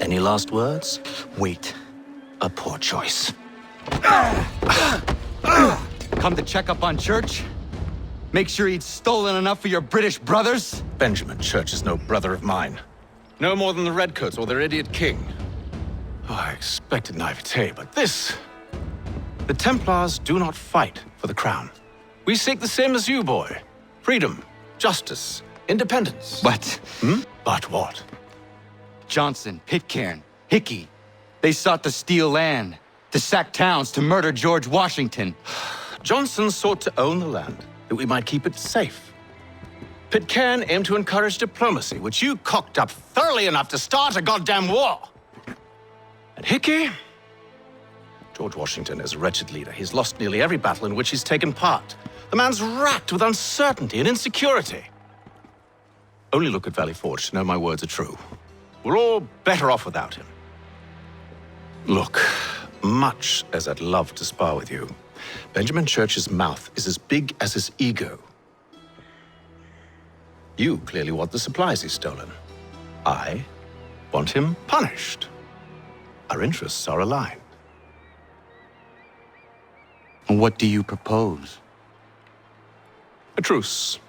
Any last words? Wait. A poor choice. Come to check up on Church? Make sure he'd stolen enough for your British brothers? Benjamin Church is no brother of mine. No more than the Redcoats or their idiot king. Oh, I expected naivete, but this... The Templars do not fight for the crown. We seek the same as you, boy. Freedom, justice, independence. But But what? Johnson, Pitcairn, Hickey, they sought to steal land, to sack towns, to murder George Washington. Johnson sought to own the land, that we might keep it safe. Pitcairn aimed to encourage diplomacy, which you cocked up thoroughly enough to start a goddamn war. And Hickey? George Washington is a wretched leader. He's lost nearly every battle in which he's taken part. The man's racked with uncertainty and insecurity. Only look at Valley Forge to know my words are true. We're all better off without him. Look, much as I'd love to spar with you, Benjamin Church's mouth is as big as his ego. You clearly want the supplies he's stolen. I want him punished. Our interests are aligned. What do you propose? A truce.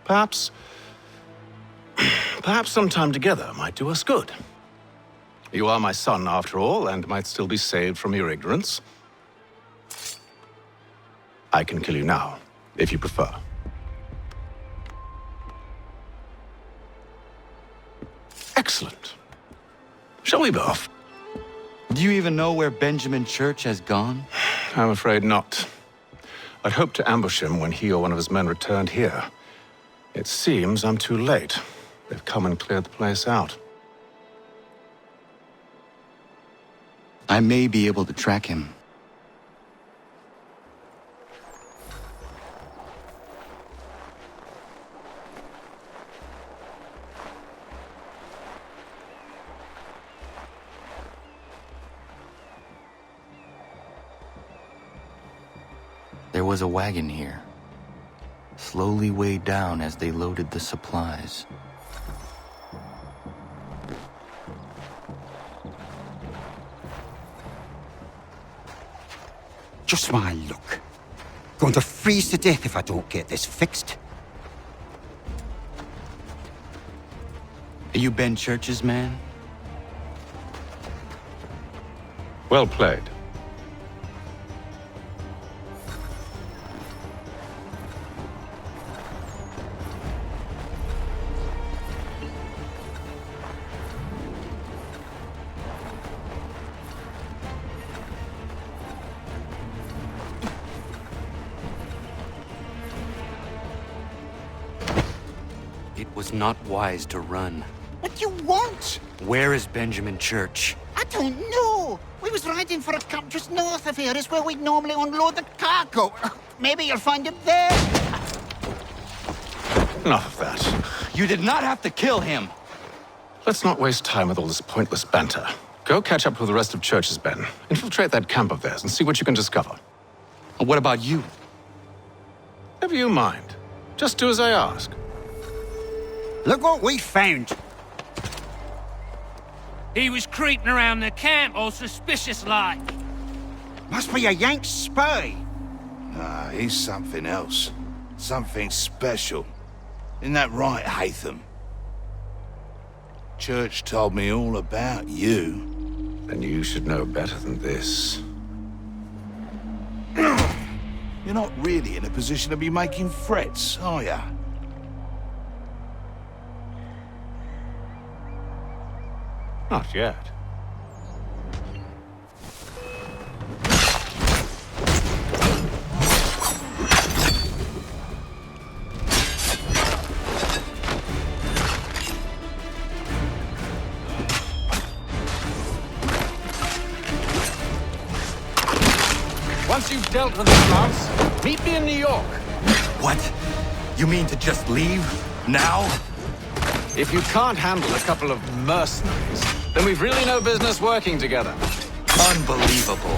Perhaps some time together might do us good. You are my son, after all, and might still be saved from your ignorance. I can kill you now, if you prefer. Excellent. Shall we be off? Do you even know where Benjamin Church has gone? I'm afraid not. I'd hoped to ambush him when he or one of his men returned here. It seems I'm too late. They've come and cleared the place out. I may be able to track him. There was a wagon here, slowly weighed down as they loaded the supplies. Just my luck. Going to freeze to death if I don't get this fixed. Are you Ben Church's man? Well played. It was not wise to run. What do you want? Where is Benjamin Church? I don't know. We was riding for a camp just north of here. Is where we'd normally unload the cargo. Maybe you'll find him there. Enough of that. You did not have to kill him. Let's not waste time with all this pointless banter. Go catch up with the rest of Church's men. Infiltrate that camp of theirs and see what you can discover. What about you? Never you mind. Just do as I ask. Look what we found. He was creeping around the camp all suspicious-like. Must be a Yank spy. Nah, he's something else. Something special. Isn't that right, Hatham? Church told me all about you. Then you should know better than this. You're not really in a position to be making threats, are ya? Not yet. Once you've dealt with the Lance, meet me in New York. What? You mean to just leave? Now? If you can't handle a couple of mercenaries, then we've really no business working together. Unbelievable.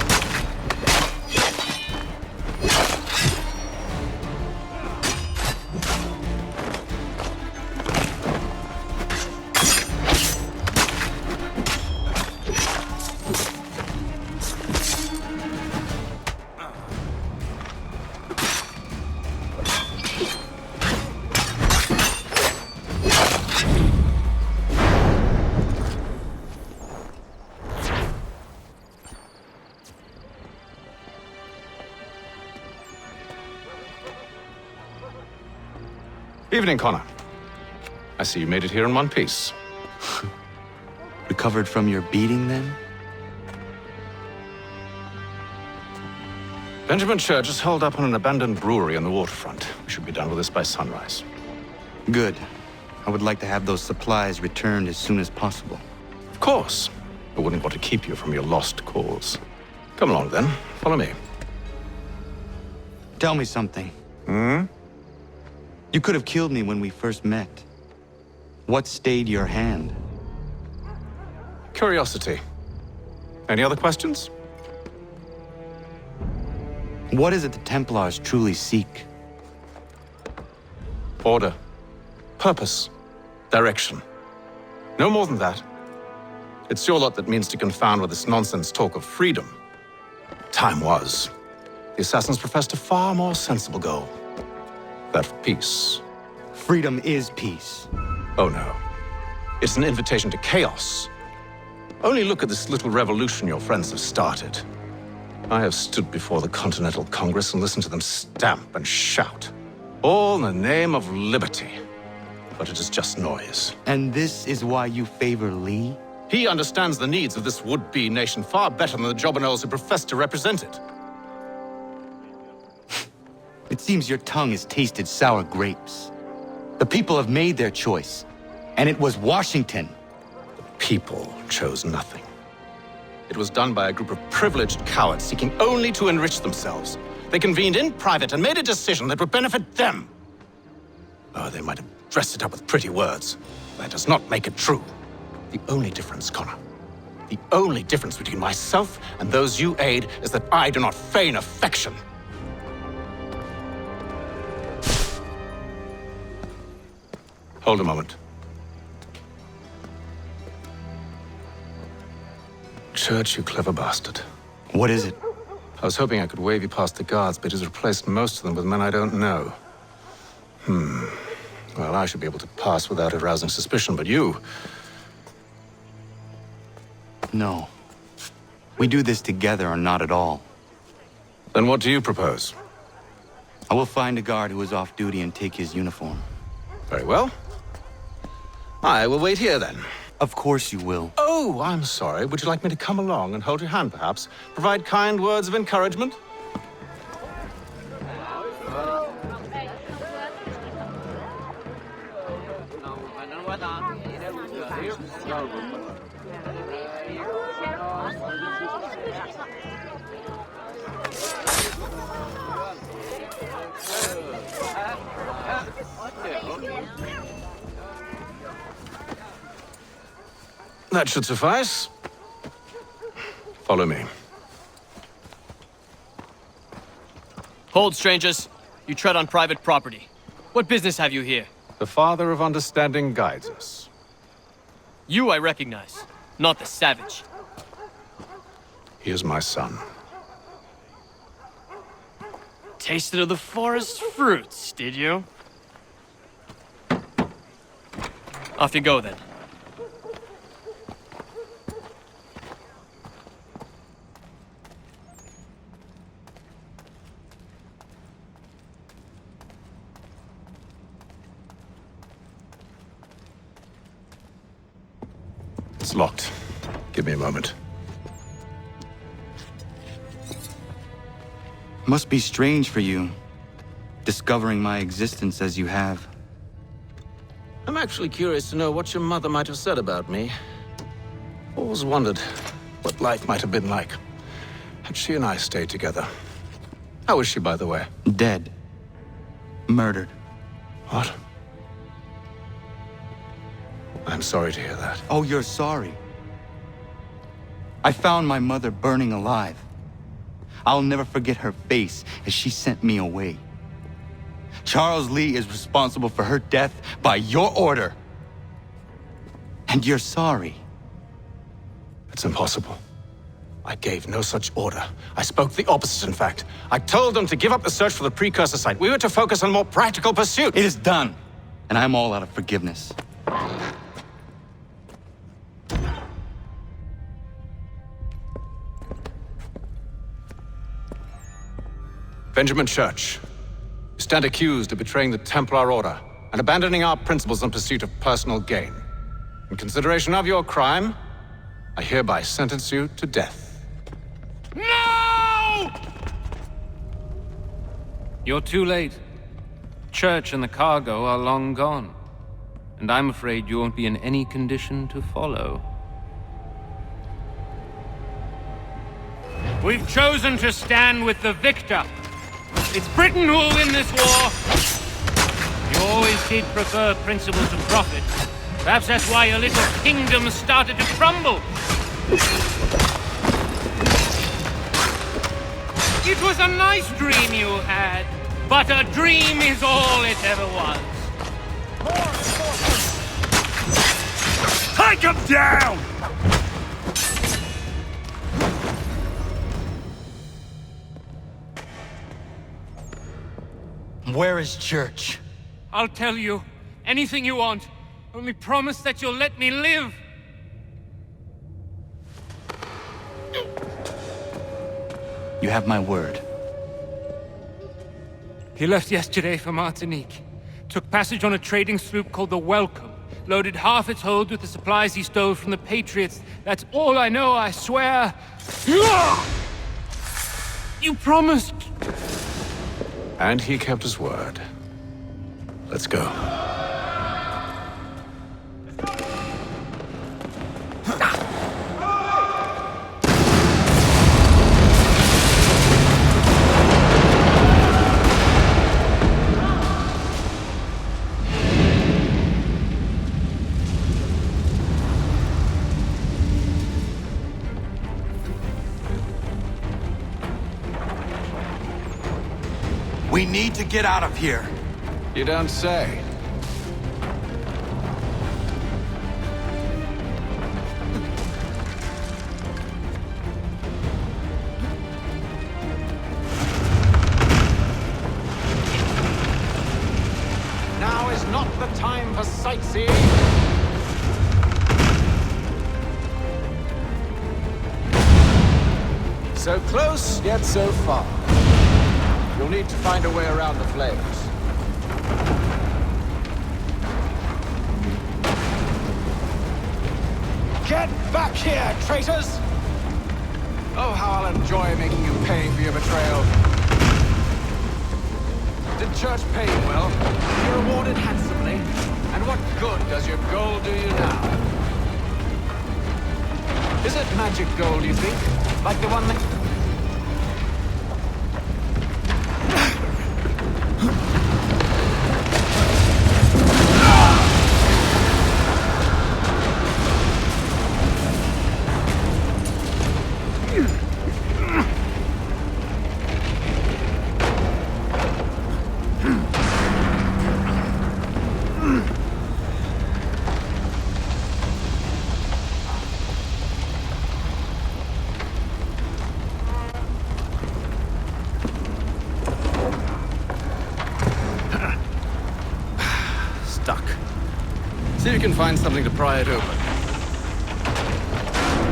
Evening, Connor. I see you made it here in one piece. Recovered from your beating, then? Benjamin Church is holed up on an abandoned brewery on the waterfront. We should be done with this by sunrise. Good. I would like to have those supplies returned as soon as possible. Of course. I wouldn't want to keep you from your lost cause. Come along, then. Follow me. Tell me something. You could have killed me when we first met. What stayed your hand? Curiosity. Any other questions? What is it the Templars truly seek? Order. Purpose. Direction. No more than that. It's your lot that means to confound with this nonsense talk of freedom. Time was. The assassins professed a far more sensible goal. That of peace. Freedom is peace. Oh no. It's an invitation to chaos. Only look at this little revolution your friends have started. I have stood before the Continental Congress and listened to them stamp and shout. All in the name of liberty. But it is just noise. And this is why you favor Lee? He understands the needs of this would-be nation far better than the jobberknolls who profess to represent it. It seems your tongue has tasted sour grapes. The people have made their choice, and it was Washington. The people chose nothing. It was done by a group of privileged cowards seeking only to enrich themselves. They convened in private and made a decision that would benefit them. Oh, they might have dressed it up with pretty words. That does not make it true. The only difference, Connor, the only difference between myself and those you aid is that I do not feign affection. Hold a moment. Church, you clever bastard. What is it? I was hoping I could wave you past the guards, but he's replaced most of them with men I don't know. Well, I should be able to pass without arousing suspicion, but you... No. We do this together or not at all. Then what do you propose? I will find a guard who is off duty and take his uniform. Very well. I will wait here, then. Of course you will. Oh, I'm sorry. Would you like me to come along and hold your hand, perhaps? Provide kind words of encouragement? That should suffice. Follow me. Hold, strangers. You tread on private property. What business have you here? The Father of Understanding guides us. You I recognize, not the savage. He is my son. Tasted of the forest fruits, did you? Off you go, then. It's locked. Give me a moment. Must be strange for you, discovering my existence as you have. I'm actually curious to know what your mother might have said about me. Always wondered what life might have been like had she and I stayed together. How is she, by the way? Dead. Murdered. What? I'm sorry to hear that. Oh, you're sorry. I found my mother burning alive. I'll never forget her face as she sent me away. Charles Lee is responsible for her death by your order. And you're sorry. It's impossible. I gave no such order. I spoke the opposite, in fact. I told them to give up the search for the precursor site. We were to focus on more practical pursuits. It is done, and I'm all out of forgiveness. Benjamin Church, you stand accused of betraying the Templar Order and abandoning our principles in pursuit of personal gain. In consideration of your crime, I hereby sentence you to death. No! You're too late. Church and the cargo are long gone. And I'm afraid you won't be in any condition to follow. We've chosen to stand with the victor. It's Britain who will win this war. You always did prefer principles to profit. Perhaps that's why your little kingdom started to crumble. It was a nice dream you had, but a dream is all it ever was. Take him down! Where is Church? I'll tell you anything you want. Only promise that you'll let me live. You have my word. He left yesterday for Martinique. Took passage on a trading sloop called the Welcome. Loaded half its hold with the supplies he stole from the Patriots. That's all I know, I swear. You promised. And he kept his word. Let's go. We need to get out of here. You don't say. Now is not the time for sightseeing. So close, yet so far. You'll need to find a way around the flames. Get back here, traitors! Oh, how I'll enjoy making you pay for your betrayal. Did Church pay you well? You're rewarded handsomely. And what good does your gold do you now? Is it magic gold, you think? Like the one that... See if you can find something to pry it open.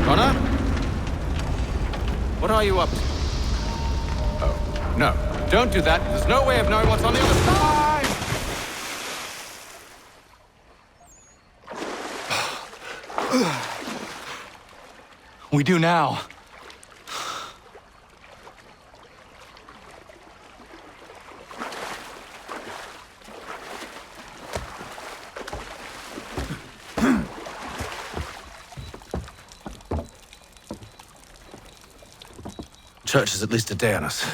Connor? What are you up to? Oh, no. Don't do that. There's no way of knowing what's on the other side! We do now. Church is at least a day on us.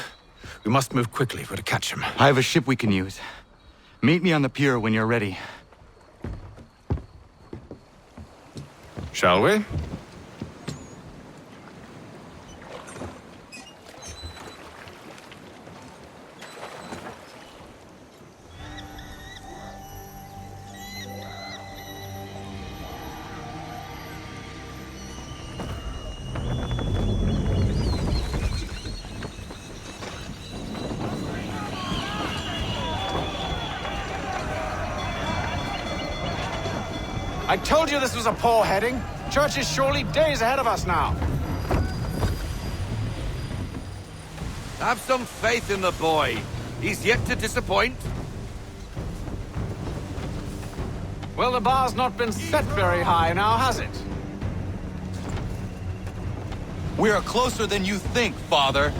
We must move quickly if we're to catch him. I have a ship we can use. Meet me on the pier when you're ready. Shall we? I told you this was a poor heading. Church is surely days ahead of us now. Have some faith in the boy. He's yet to disappoint. Well, the bar's not been set very high now, has it? We are closer than you think, Father.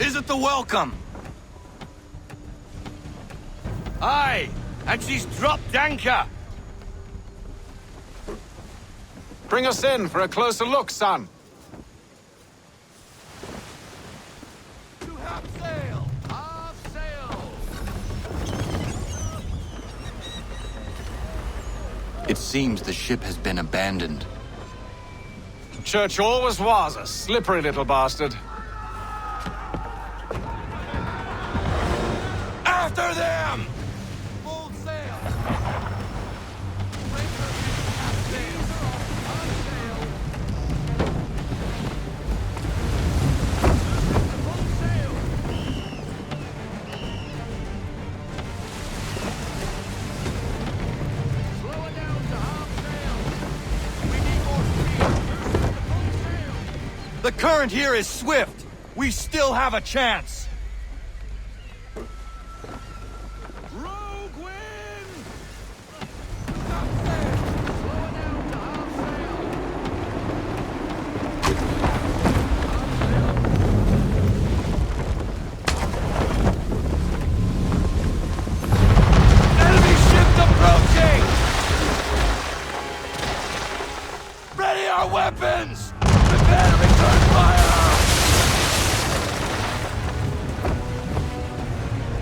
Is it the welcome? Aye, and she's dropped anchor. Bring us in for a closer look, son. To half sail! Half sail! It seems the ship has been abandoned. Church always was a slippery little bastard. After them! Full sail! The current here is swift. We still have a chance. Weapons! Prepare to return fire!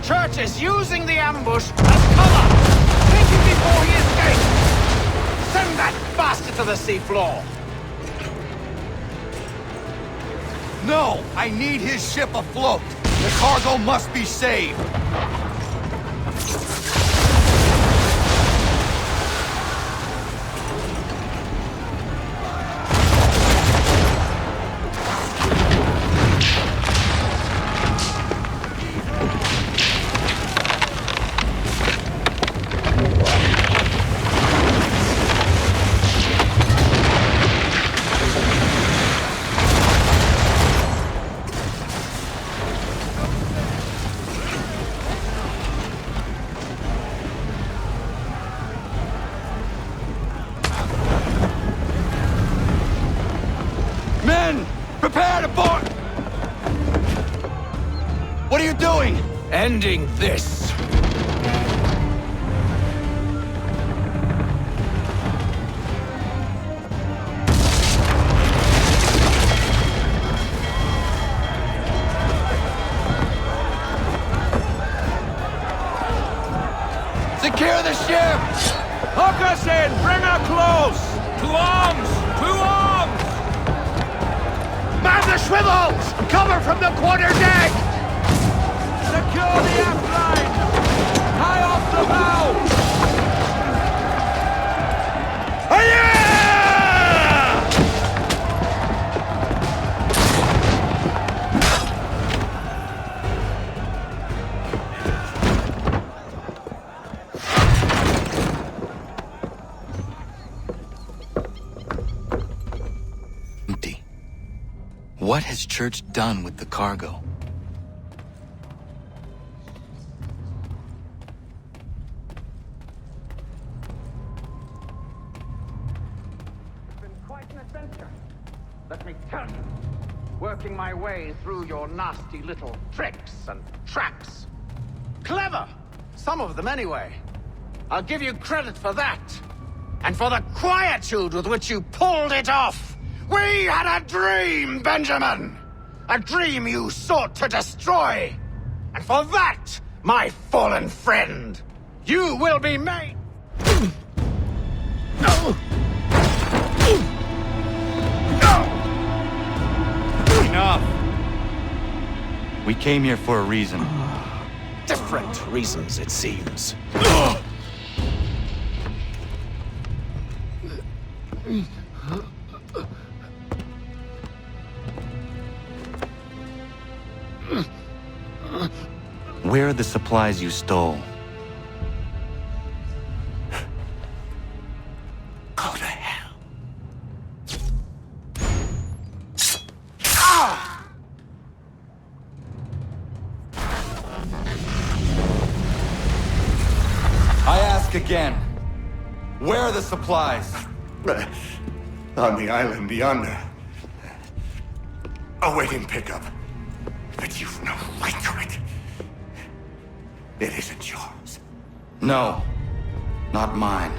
Church is using the ambush as cover! Take him before he escapes! Send that bastard to the seafloor! No! I need his ship afloat! The cargo must be saved! What are you doing? Ending this. Secure the ship! Hook us in! Bring her close! To arms! To arms! Man the swivels! Cover from the quarter deck! Secure the aft line! High off the bow! Hiya! Empty. What has Church done with the cargo? Let me tell you, working my way through your nasty little tricks and traps. Clever! Some of them, anyway. I'll give you credit for that. And for the quietude with which you pulled it off. We had a dream, Benjamin! A dream you sought to destroy. And for that, my fallen friend, you will be made... Enough. We came here for a reason. Different reasons, it seems. Where are the supplies you stole? Go to hell. I ask again. Where are the supplies? On the island yonder. Awaiting pickup. But you've no right to it. It isn't yours. No, not mine.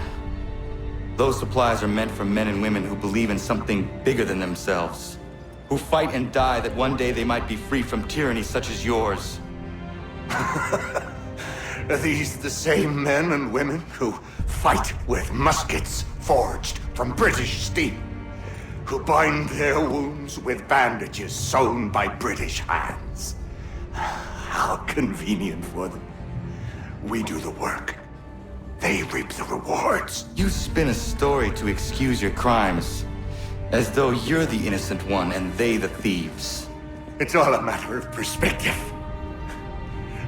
Those supplies are meant for men and women who believe in something bigger than themselves. Who fight and die that one day they might be free from tyranny such as yours. Are these the same men and women who fight with muskets forged from British steel? Who bind their wounds with bandages sewn by British hands? How convenient for them. We do the work. They reap the rewards. You spin a story to excuse your crimes, as though you're the innocent one and they the thieves. It's all a matter of perspective.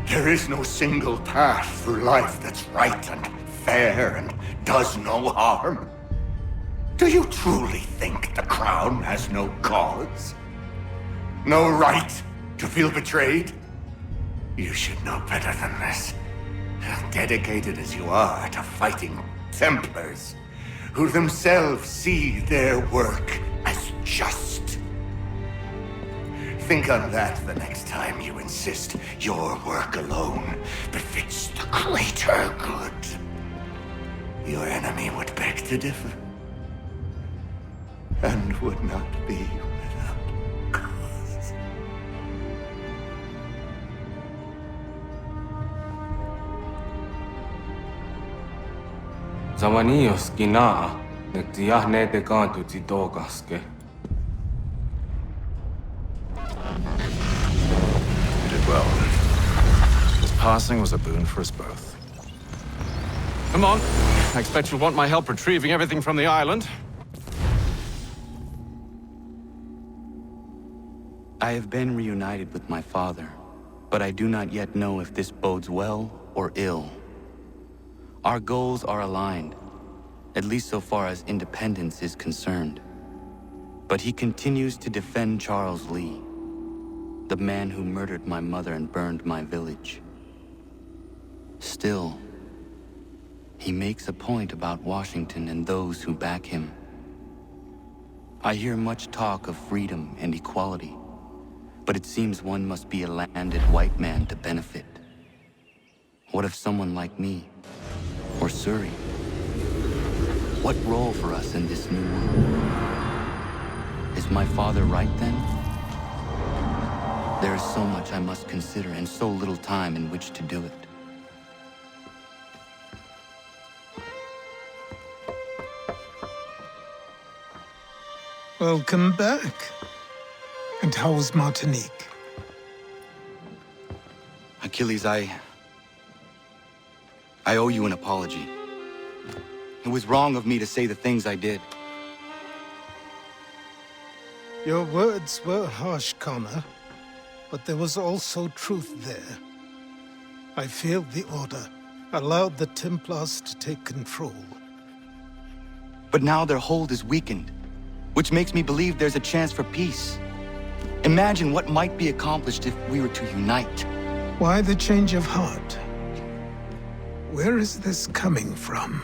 There is no single path through life that's right and fair and does no harm. Do you truly think the Crown has no cause? No right to feel betrayed? You should know better than this. Dedicated as you are to fighting Templars, who themselves see their work as just. Think on that the next time you insist your work alone befits the greater good. Your enemy would beg to differ, and would not be without cause. Zawanios kinaa, nagtiyahne de kanto titokaske. You did well. His passing was a boon for us both. Come on. I expect you'll want my help retrieving everything from the island. I have been reunited with my father, but I do not yet know if this bodes well or ill. Our goals are aligned, at least so far as independence is concerned. But he continues to defend Charles Lee, the man who murdered my mother and burned my village. Still, he makes a point about Washington and those who back him. I hear much talk of freedom and equality, but it seems one must be a landed white man to benefit. What if someone like me, or Surrey? What role for us in this new world? Is my father right then? There is so much I must consider and so little time in which to do it. Welcome back. And how was Martinique? Achilles, I owe you an apology. It was wrong of me to say the things I did. Your words were harsh, Connor, but there was also truth there. I failed the Order, allowed the Templars to take control. But now their hold is weakened, which makes me believe there's a chance for peace. Imagine what might be accomplished if we were to unite. Why the change of heart? Where is this coming from?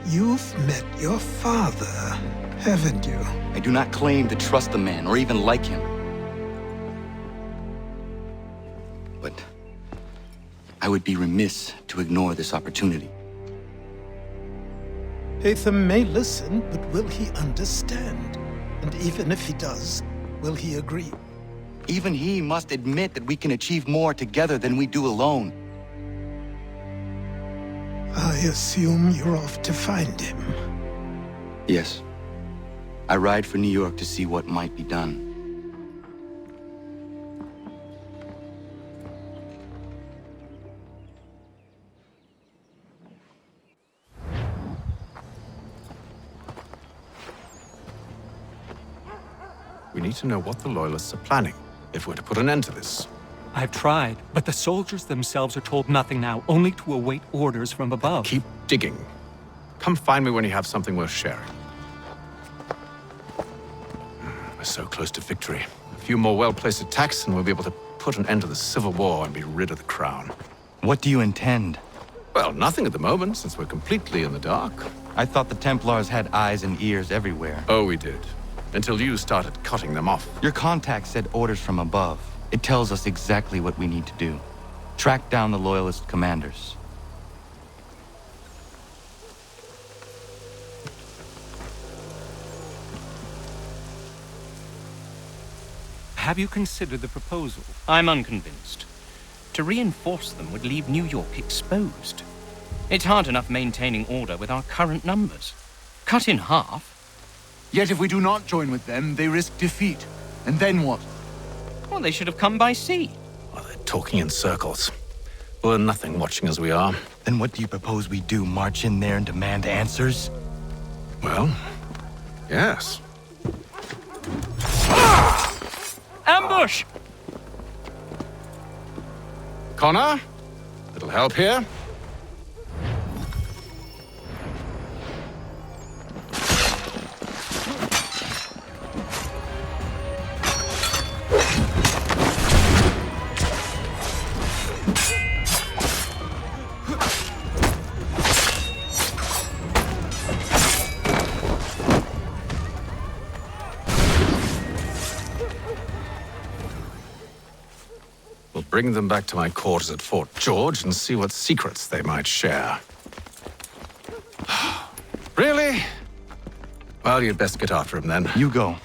You've met your father, haven't you? I do not claim to trust the man or even like him. But I would be remiss to ignore this opportunity. Hatham may listen, but will he understand? And even if he does, will he agree? Even he must admit that we can achieve more together than we do alone. I assume you're off to find him. Yes. I ride for New York to see what might be done. We need to know what the Loyalists are planning, if we're to put an end to this. I've tried, but the soldiers themselves are told nothing now, only to await orders from above. Keep digging. Come find me when you have something worth sharing. We're so close to victory. A few more well-placed attacks and we'll be able to put an end to the Civil War and be rid of the crown. What do you intend? Well, nothing at the moment, since we're completely in the dark. I thought the Templars had eyes and ears everywhere. Oh, we did. Until you started cutting them off. Your contact said orders from above. It tells us exactly what we need to do. Track down the Loyalist commanders. Have you considered the proposal? I'm unconvinced. To reinforce them would leave New York exposed. It's hard enough maintaining order with our current numbers. Cut in half. Yet if we do not join with them, they risk defeat. And then what? Well, they should have come by sea. Oh, they're talking in circles. We're nothing watching as we are. Then what do you propose we do? March in there and demand answers? Well, yes. Ambush! Connor? Little help here? Bring them back to my quarters at Fort George and see what secrets they might share. Really? Well, you'd best get after him then. You go.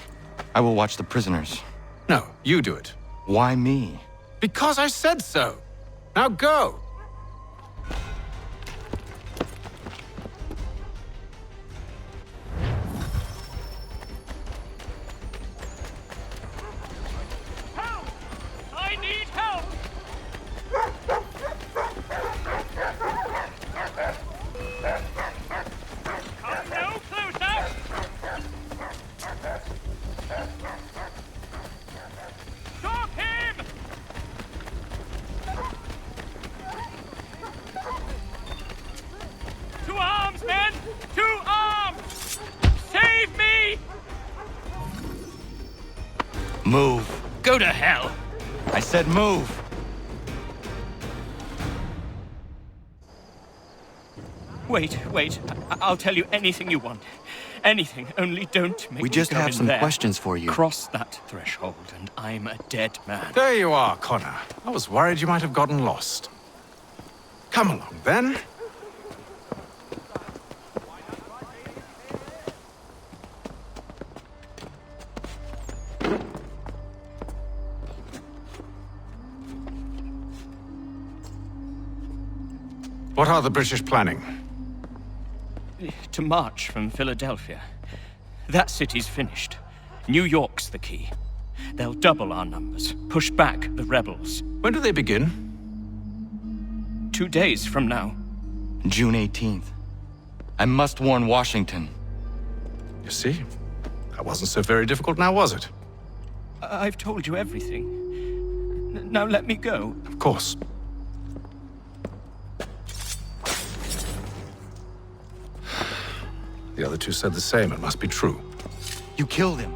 I will watch the prisoners. No, you do it. Why me? Because I said so. Now go. Move. Go to hell. I said move. Wait. I'll tell you anything you want. Anything, only don't make me We just go have in some there. questions for you. Cross that threshold and I'm a dead man. There you are, Connor. I was worried you might have gotten lost. Come along, then. What are the British planning? To march from Philadelphia. That city's finished. New York's the key. They'll double our numbers, push back the rebels. When do they begin? 2 days from now. June 18th. I must warn Washington. You see? That wasn't so very difficult now, was it? I've told you everything. Now let me go. Of course. The other two said the same. It must be true. You killed him.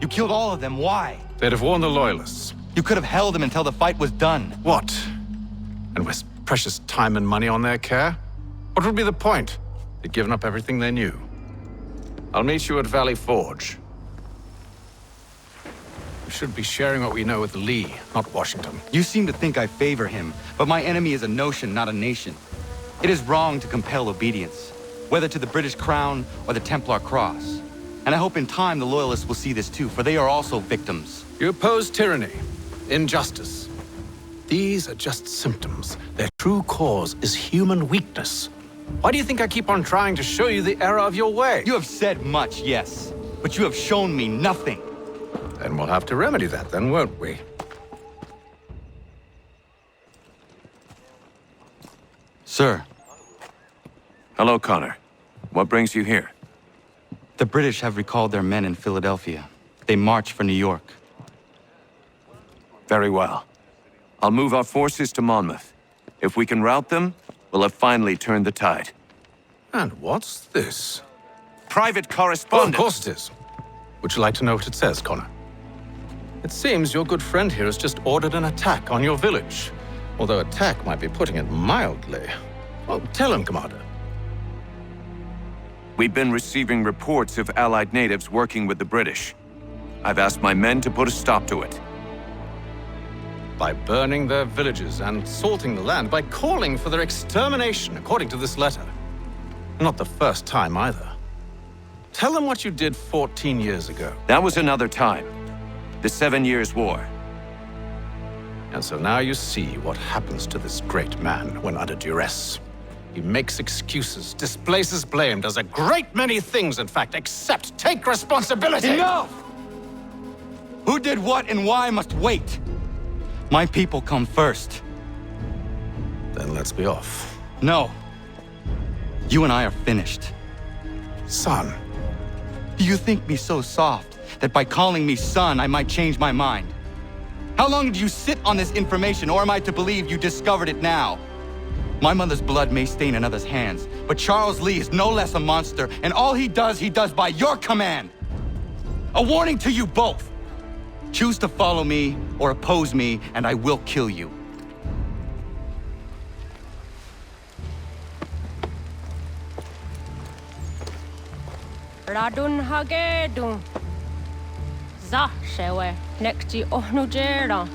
You killed all of them. Why? They'd have warned the Loyalists. You could have held them until the fight was done. What? And waste precious time and money on their care? What would be the point? They'd given up everything they knew. I'll meet you at Valley Forge. We should be sharing what we know with Lee, not Washington. You seem to think I favor him, but my enemy is a notion, not a nation. It is wrong to compel obedience, whether to the British crown or the Templar cross. And I hope in time the Loyalists will see this too, for they are also victims. You oppose tyranny, injustice. These are just symptoms. Their true cause is human weakness. Why do you think I keep on trying to show you the error of your way? You have said much, yes, but you have shown me nothing. Then we'll have to remedy that then, won't we? Sir. Hello, Connor. What brings you here? The British have recalled their men in Philadelphia. They march for New York. Very well. I'll move our forces to Monmouth. If we can rout them, we'll have finally turned the tide. And what's this? Private Oh, of correspondence! course it is. Would you like to know what it says, Connor? It seems your good friend here has just ordered an attack on your village. Although attack might be putting it mildly. Well, tell him, Commander. We've been receiving reports of Allied natives working with the British. I've asked my men to put a stop to it. By burning their villages and salting the land, by calling for their extermination, according to this letter. Not the first time, either. Tell them what you did 14 years ago. That was another time. The 7 Years' War. And so now you see what happens to this great man when under duress. He makes excuses, displaces blame, does a great many things, in fact, except take responsibility! Enough! Who did what and why must wait. My people come first. Then let's be off. No. You and I are finished. Son. Do you think me so soft that by calling me son I might change my mind? How long did you sit on this information, or am I to believe you discovered it now? My mother's blood may stain another's hands, but Charles Lee is no less a monster, and all he does by your command. A warning to you both. Choose to follow me or oppose me, and I will kill you. Radun hagedun. Zashewe nekti ohnujera.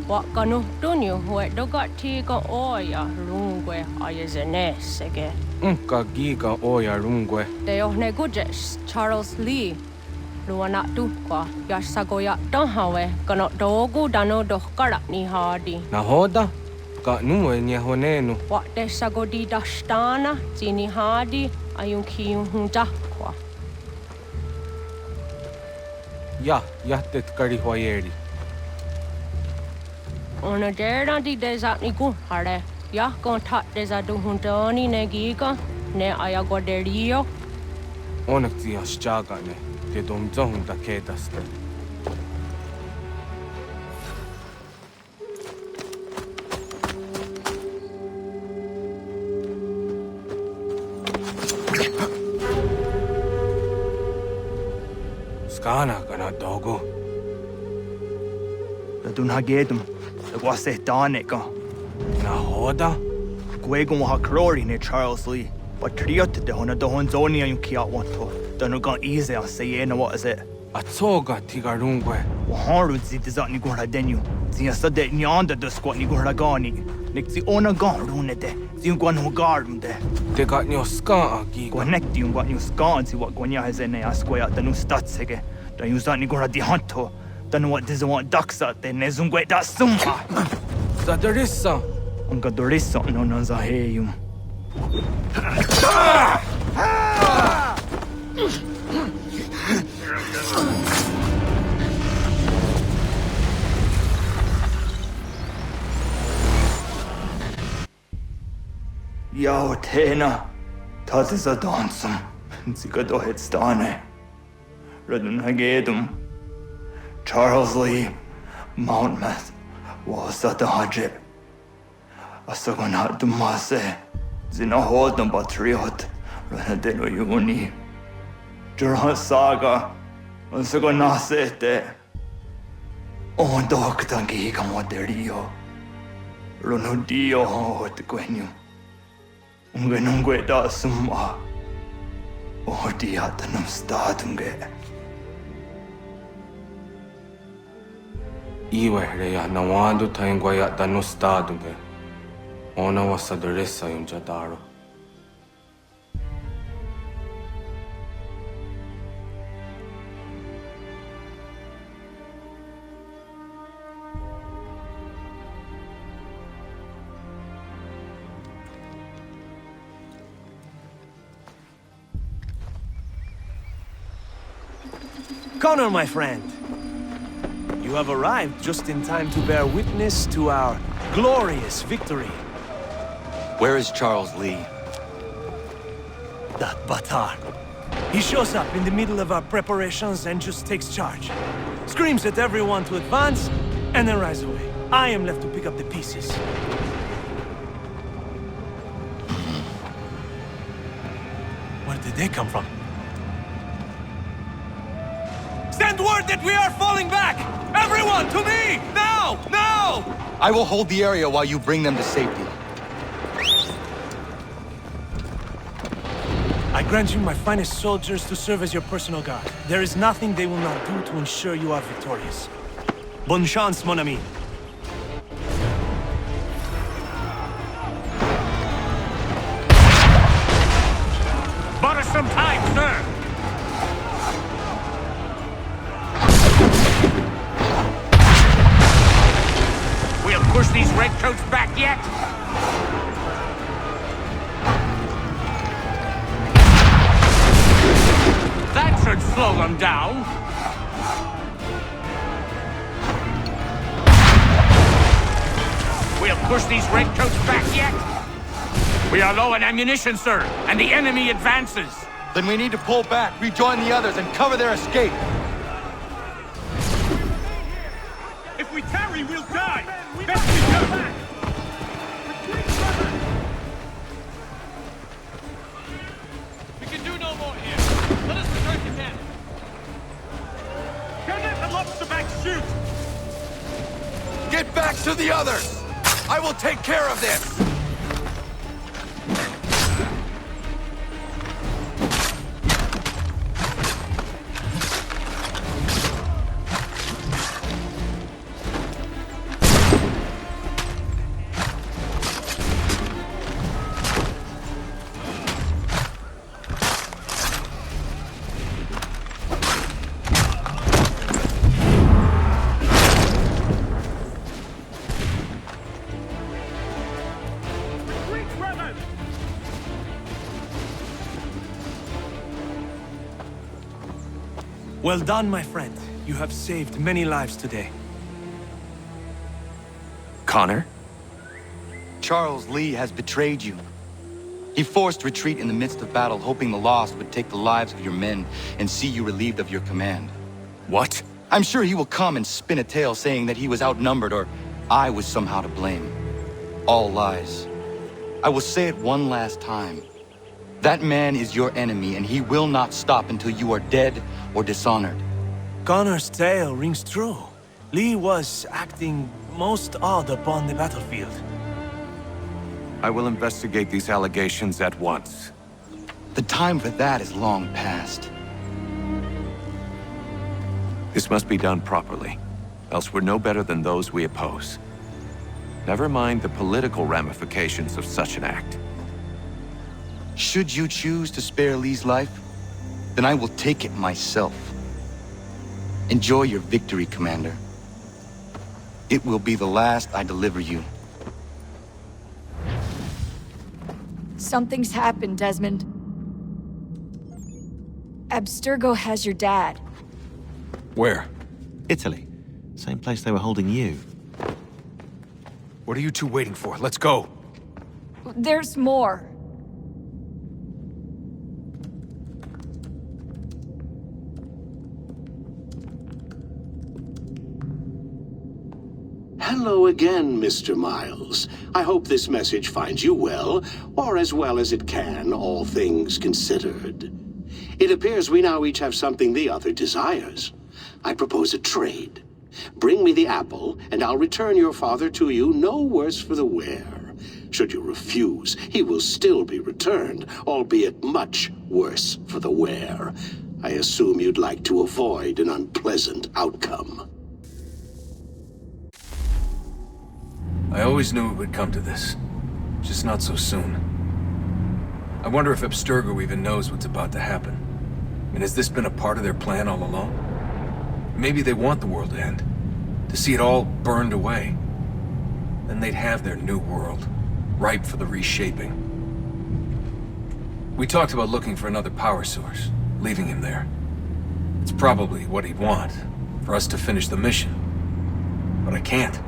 Wakanu dunyu we dogati ga oya rungwe ayazenesege. Unka giga oya rungwe. De ohne gujes Charles Lee. Luana tukwa yasagoya dahawe kano dogu dano dohkara ni hadi. Nahoda? Ka nuwe nyehonenu. What de sagodi dashtana zini hadi ayunkiyun hundakwa. Ja, jättet karihwajeri. Ona dera di deza ni hare. Ya kontat deza duhuntoni ne giga ne ayagoderio. Onneksi jasjagane. Te domzohunta kedaste. Skana kana dogo. Radun hagedum. Wase daneka. Nahoda? Gwegun wa hakrori ne Charles Lee. But triot de hona do honzoni ayun kia wanto. Danu gan easy on say na what is it? Atsoga tigarungwe. Wa haru zi dizat ni gora denyu. Zi asade ni anda do squat ni gora gani. Nik zi ona gan rune de. Zi gwan ho garum de. Te gat ni oska agi. Gwan nek di gwan ni oska zi what gwanya hazene asquaya danu statsege. Da yuzat ni gora di hanto. Danu what diz want ducksat de ne zungwe da summa. Zadarissa. Unga dorissa no na zaheyum. Yao tena, dat is a dansum. Zika dohet stane. Radun hagedum. Charles Lee, Monmouth, was at the hajib. Asagonat dumase. Zina hodam patriot. Ranadeno yuni. Jurhan saga. Asagonasete. On doktangi kamoderio. Runudio hot gwenyu. Ungenungwe da summa. Odiatanum statunge. Iwehreya nawando taingwaya danustadunge. Ona wasadressa yunjadaro. Connor, my friend. You have arrived just in time to bear witness to our glorious victory. Where is Charles Lee? That batard. He shows up in the middle of our preparations and just takes charge. Screams at everyone to advance, and then rides away. I am left to pick up the pieces. Where did they come from? Send word that we are falling back! Everyone, to me! Now! Now! I will hold the area while you bring them to safety. I grant you my finest soldiers to serve as your personal guard. There is nothing they will not do to ensure you are victorious. Bonne chance, mon ami. Bought us some time, sir! We'll push these redcoats back yet? That should slow them down. We'll push these redcoats back yet? We are low on ammunition, sir, and the enemy advances. Then we need to pull back, rejoin the others, and cover their escape. If we tarry, we'll die. Best we go. We can do no more here. Let us return to camp. Don't let the lobster back shoot. Get back to the others! I will take care of this! Well done, my friend. You have saved many lives today. Connor? Charles Lee has betrayed you. He forced retreat in the midst of battle, hoping the lost would take the lives of your men and see you relieved of your command. What? I'm sure he will come and spin a tale saying that he was outnumbered or I was somehow to blame. All lies. I will say it one last time. That man is your enemy, and he will not stop until you are dead or dishonored. Connor's tale rings true. Lee was acting most odd upon the battlefield. I will investigate these allegations at once. The time for that is long past. This must be done properly, else we're no better than those we oppose. Never mind the political ramifications of such an act. Should you choose to spare Lee's life, then I will take it myself. Enjoy your victory, Commander. It will be the last I deliver you. Something's happened, Desmond. Abstergo has your dad. Where? Italy. Same place they were holding you. What are you two waiting for? Let's go. There's more. Hello again, Mr. Miles. I hope this message finds you well, or as well as it can, all things considered. It appears we now each have something the other desires. I propose a trade. Bring me the apple, and I'll return your father to you no worse for the wear. Should you refuse, he will still be returned, albeit much worse for the wear. I assume you'd like to avoid an unpleasant outcome. I always knew it would come to this. Just not so soon. I wonder if Abstergo even knows what's about to happen. I mean, has this been a part of their plan all along? Maybe they want the world to end. To see it all burned away. Then they'd have their new world, ripe for the reshaping. We talked about looking for another power source, leaving him there. It's probably what he'd want, for us to finish the mission. But I can't.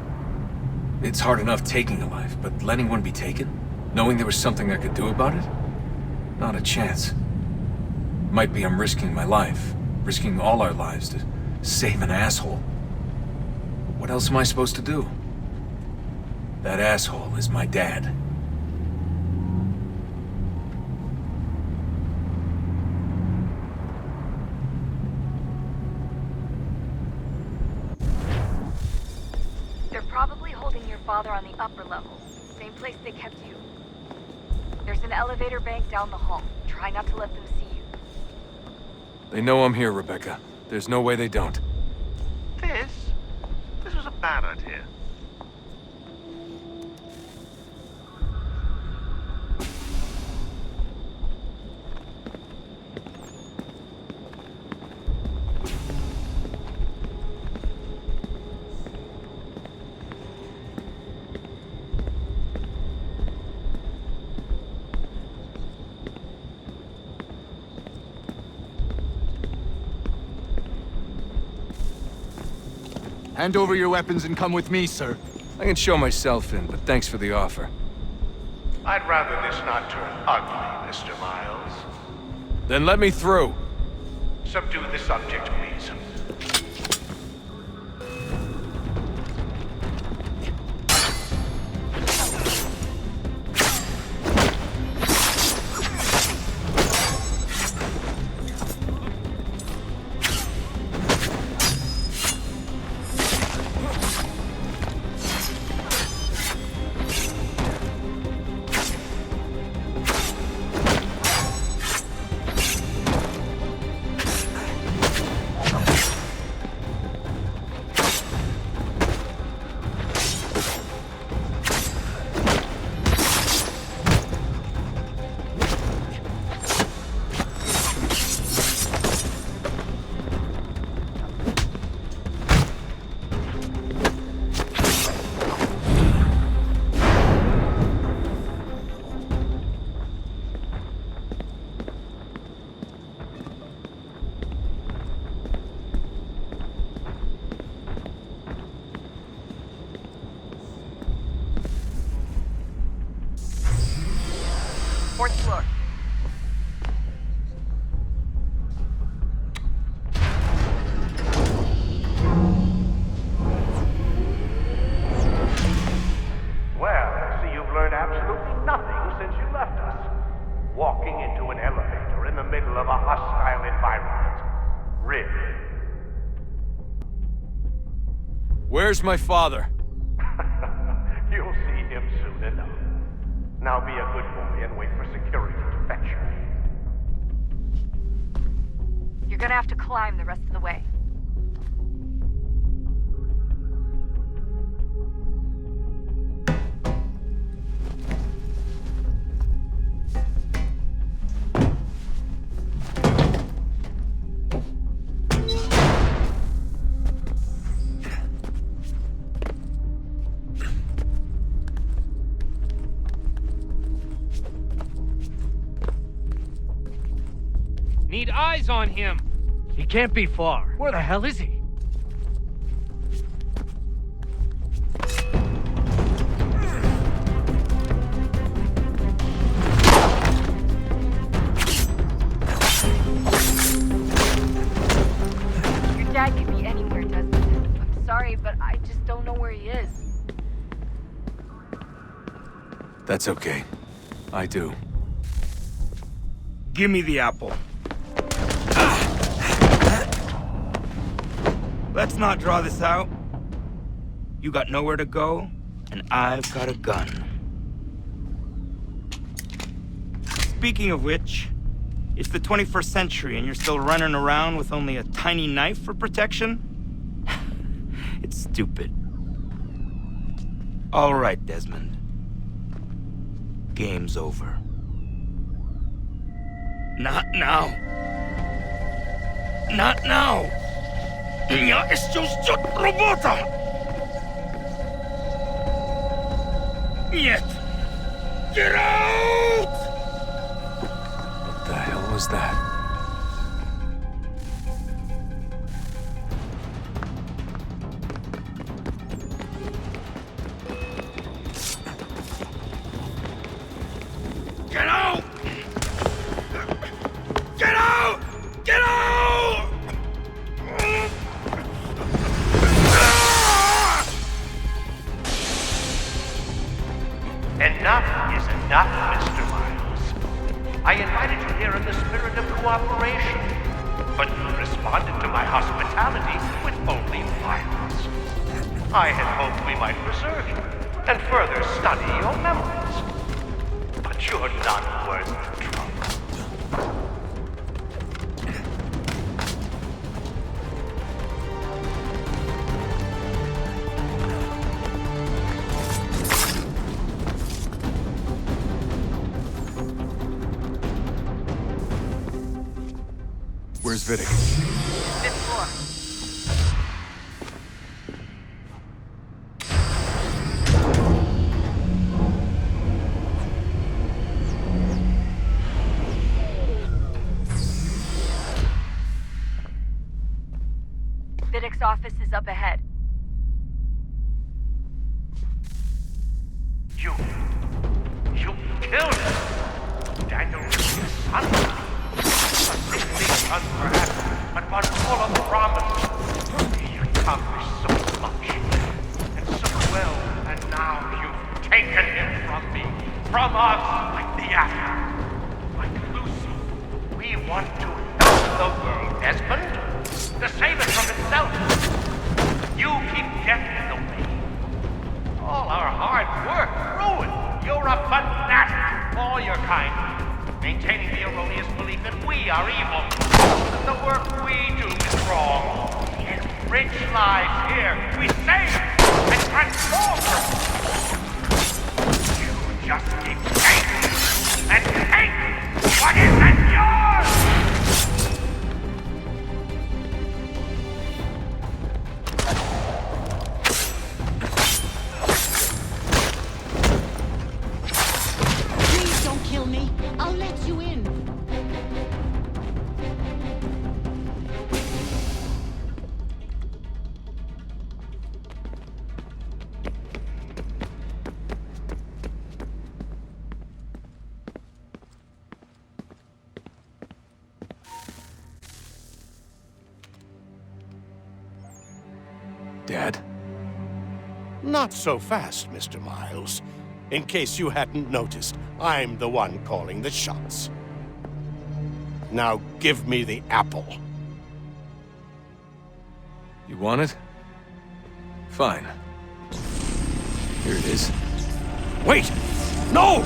It's hard enough taking a life, but letting one be taken? Knowing there was something I could do about it? Not a chance. Might be I'm risking my life, risking all our lives to save an asshole. What else am I supposed to do? That asshole is my dad. They're probably holding your father on the upper level. Same place they kept you. There's an elevator bank down the hall. Try not to let them see you. They know I'm here, Rebecca. There's no way they don't. This was a bad idea. Hand over your weapons and come with me, sir. I can show myself in, but thanks for the offer. I'd rather this not turn ugly, Mr. Miles. Then let me through. Subdue the subject, please. Fourth floor. Well, I see you've learned absolutely nothing since you left us. Walking into an elevator in the middle of a hostile environment. Really? Where's my father? You'll see him soon enough. Now be a good boy and wait for security to fetch you. You're gonna have to climb the rest of the way. Need eyes on him. He can't be far. Where the hell is he? Your dad could be anywhere, Desmond. I'm sorry, but I just don't know where he is. That's okay. I do. Give me the apple. Let's not draw this out. You got nowhere to go, and I've got a gun. Speaking of which, it's the 21st century and you're still running around with only a tiny knife for protection? It's stupid. All right, Desmond. Game's over. Not now. Not now. Я еще ждет работа! Нет! Get out! What the hell was that? cooperation. But you responded to my hospitality with only violence. I had hoped we might preserve you and further study your memories. But you're not worth the trouble. Where's Vidic? Fifth floor. Vidic's office is up ahead. You killed him! Daniel was his son. A sickly son, perhaps, but one full of promise. He accomplished so much, and so well, and now you've taken him from me, from us, like the apple, like Lucy. We want to help the world, Desmond, to save it from itself. You keep death in the way. All our hard work ruined. You're a fanatic, all your kind, maintaining the erroneous belief that we are evil, that the work we do is wrong. We enrich lives here. We save and transform them. You just keep taking and take what isn't yours! Please don't kill me. I'll let you in. Dad? Not so fast, Mr. Miles. In case you hadn't noticed, I'm the one calling the shots. Now give me the apple. You want it? Fine. Here it is. Wait! No!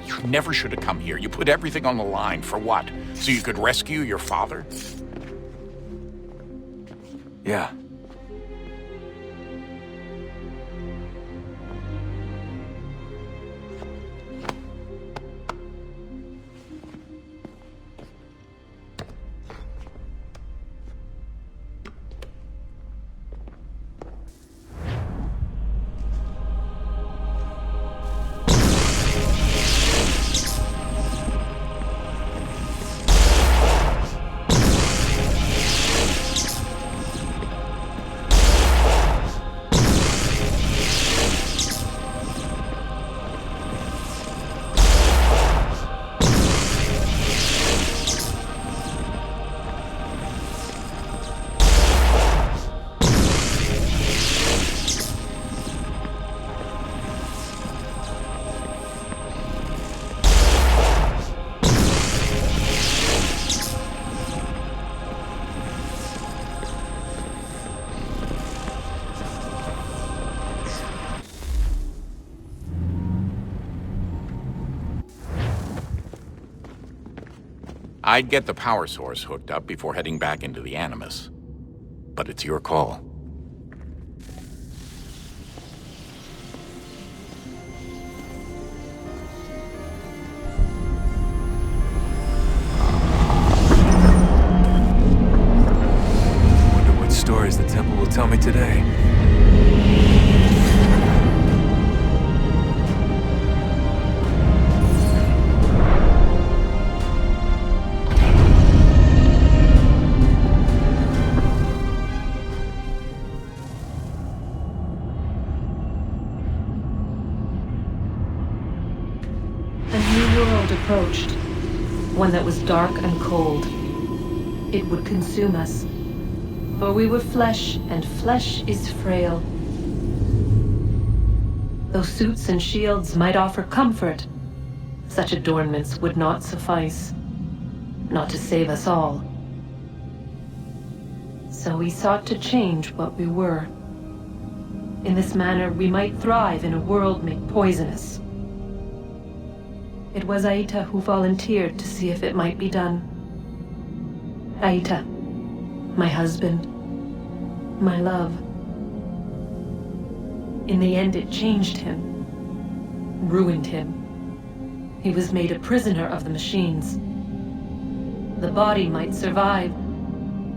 You never should have come here. You put everything on the line. For what? So you could rescue your father? Yeah. I'd get the power source hooked up before heading back into the Animus. But it's your call. Wonder what stories the temple will tell me today. Approached. one that was dark and cold. It would consume us, for we were flesh, and flesh is frail. Though suits and shields might offer comfort, such adornments would not suffice, not to save us all. So we sought to change what we were. In this manner, we might thrive in a world made poisonous. It was Aita who volunteered to see if it might be done. Aita, my husband, my love. In the end, it changed him, ruined him. He was made a prisoner of the machines. The body might survive,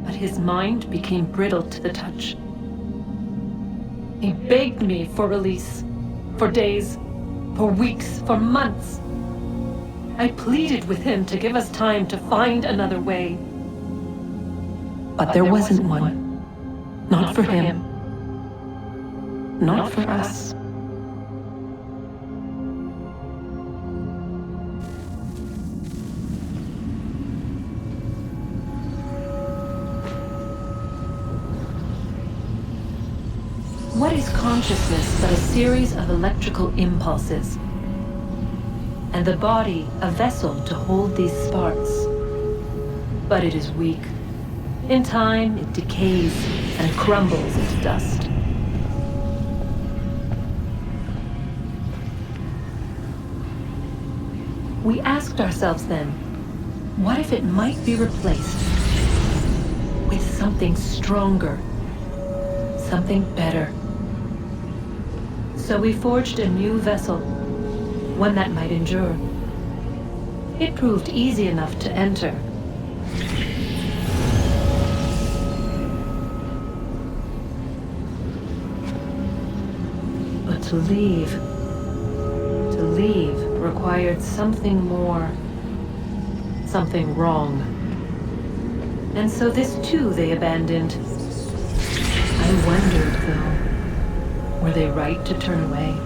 but his mind became brittle to the touch. He begged me for release, for days, for weeks, for months. I pleaded with him to give us time to find another way. But there wasn't one. Not for him. Not for us. What is consciousness but a series of electrical impulses? And the body a vessel to hold these sparks. But it is weak. In time, it decays and crumbles into dust. We asked ourselves then, what if it might be replaced with something stronger, something better? So we forged a new vessel, one that might endure. It proved easy enough to enter. But to leave required something more, something wrong. And so this too they abandoned. I wondered, though, were they right to turn away?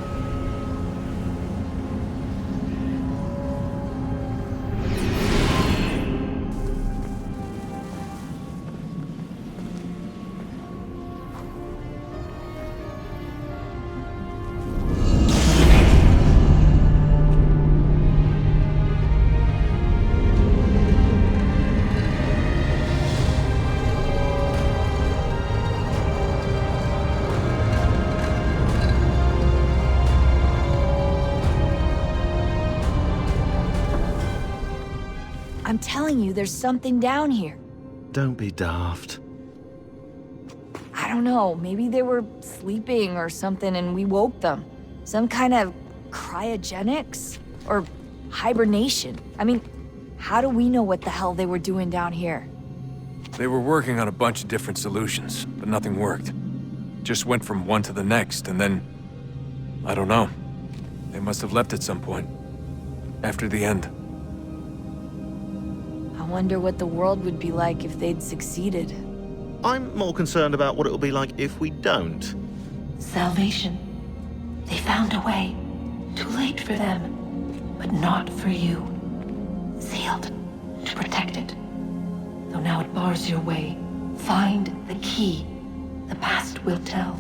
I'm telling you, there's something down here. Don't be daft. I don't know, maybe they were sleeping or something and we woke them. Some kind of cryogenics? Or hibernation. I mean, how do we know what the hell they were doing down here? They were working on a bunch of different solutions, but nothing worked. Just went from one to the next, and then... I don't know. They must have left at some point. After the end. I wonder what the world would be like if they'd succeeded. I'm more concerned about what it'll be like if we don't. Salvation. They found a way. Too late for them, but not for you. Sealed to protect it. Though now it bars your way. Find the key. The past will tell.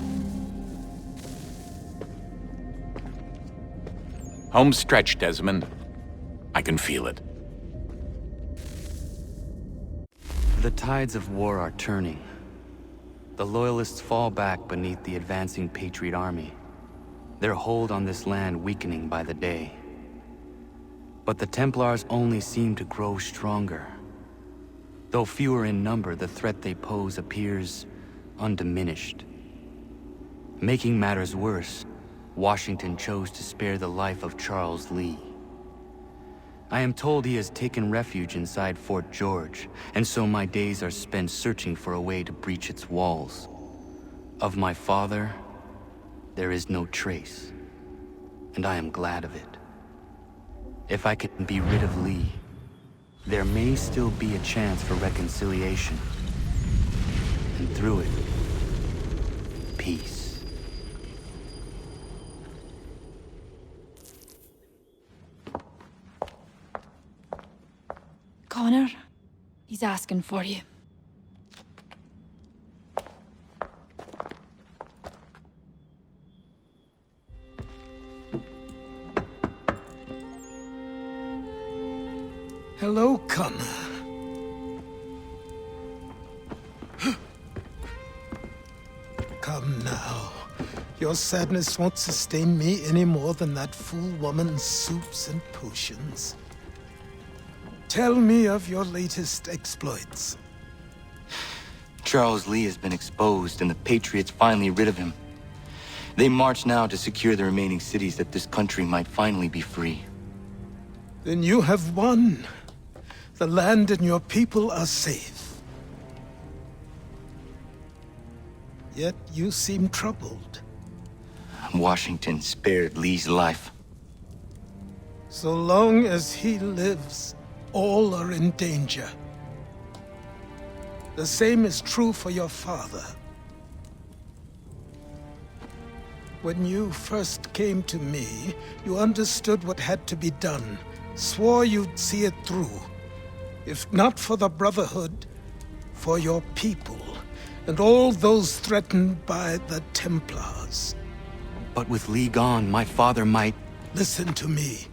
Home stretch, Desmond. I can feel it. The tides of war are turning. The Loyalists fall back beneath the advancing Patriot army, their hold on this land weakening by the day. But the Templars only seem to grow stronger. Though fewer in number, the threat they pose appears undiminished. Making matters worse, Washington chose to spare the life of Charles Lee. I am told he has taken refuge inside Fort George, and so my days are spent searching for a way to breach its walls. Of my father, there is no trace, and I am glad of it. If I can be rid of Lee, there may still be a chance for reconciliation. And through it, peace. Connor, he's asking for you. Hello, Connor. Come now. Your sadness won't sustain me any more than that fool woman's soups and potions. Tell me of your latest exploits. Charles Lee has been exposed, and the Patriots finally rid of him. They march now to secure the remaining cities that this country might finally be free. Then you have won. The land and your people are safe. Yet you seem troubled. Washington spared Lee's life. So long as he lives, all are in danger. The same is true for your father. When you first came to me, you understood what had to be done, swore you'd see it through. If not for the Brotherhood, for your people, and all those threatened by the Templars. But with Lee gone, my father might... Listen to me.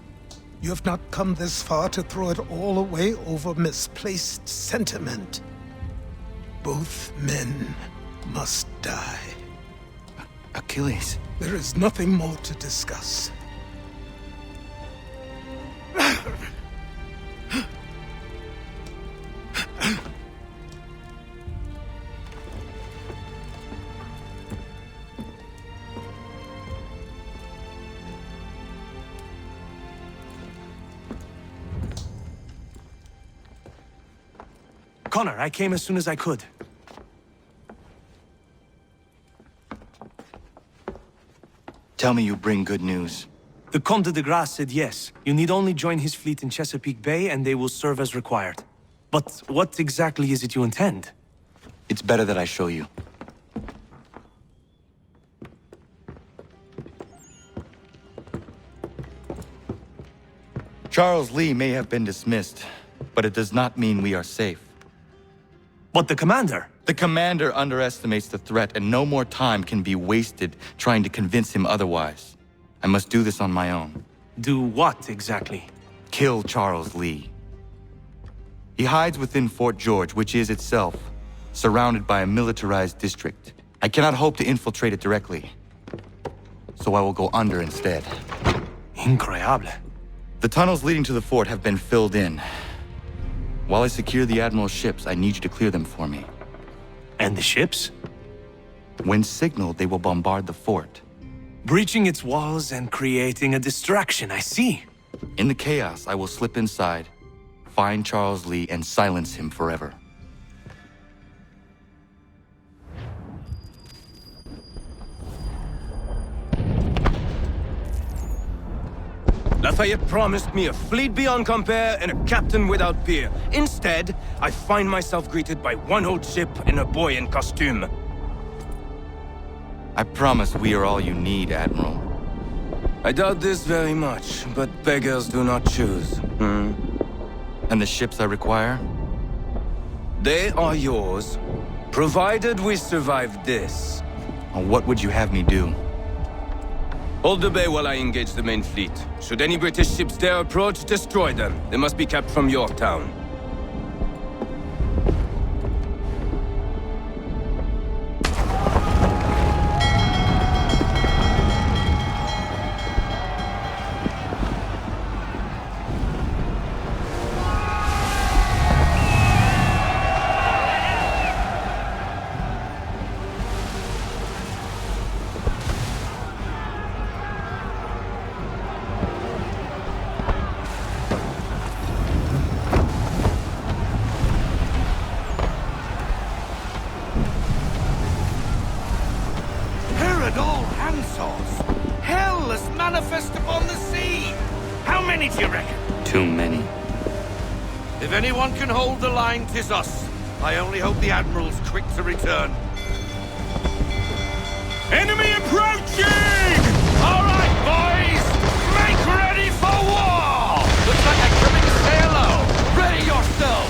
You have not come this far to throw it all away over misplaced sentiment. Both men must die. Achilles. There is nothing more to discuss. Connor, I came as soon as I could. Tell me you bring good news. The Comte de Grasse said yes. You need only join his fleet in Chesapeake Bay and they will serve as required. But what exactly is it you intend? It's better that I show you. Charles Lee may have been dismissed, but it does not mean we are safe. But the commander? The commander underestimates the threat, and no more time can be wasted trying to convince him otherwise. I must do this on my own. Do what exactly? Kill Charles Lee. He hides within Fort George, which is itself surrounded by a militarized district. I cannot hope to infiltrate it directly, so I will go under instead. Incroyable. The tunnels leading to the fort have been filled in. While I secure the Admiral's ships, I need you to clear them for me. And the ships? When signaled, they will bombard the fort. Breaching its walls and creating a distraction, I see. In the chaos, I will slip inside, find Charles Lee, and silence him forever. Lafayette promised me a fleet beyond compare and a captain without peer. Instead, I find myself greeted by one old ship and a boy in costume. I promise we are all you need, Admiral. I doubt this very much, but beggars do not choose. And the ships I require? They are yours, provided we survive this. What would you have me do? Hold the bay while I engage the main fleet. Should any British ships dare approach, destroy them. They must be kept from Yorktown. Too many. If anyone can hold the line, 'tis us. I only hope the Admiral's quick to return. Enemy approaching! All right, boys! Make ready for war! Looks like a coming sailor! Ready yourselves!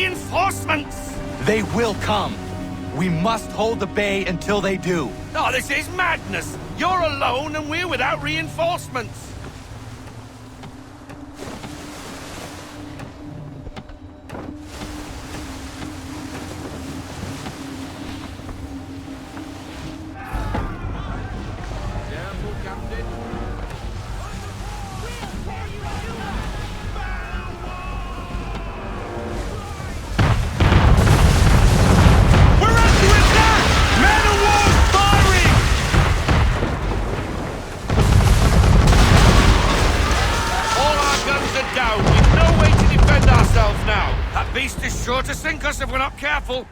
reinforcements! They will come. We must hold the bay until they do. Oh, this is madness! You're alone and we're without reinforcements! To sink us if we're not careful.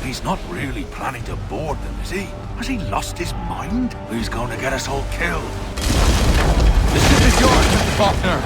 He's not really planning to board them, is he? Has he lost his mind? He's going to get us all killed. The ship is yours, Mr. Faulkner.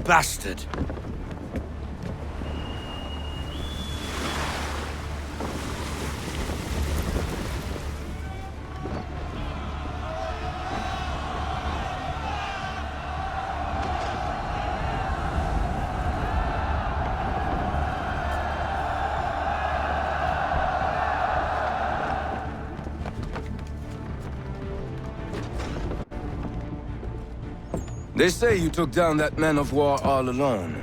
Bastard. They say you took down that man of war all alone.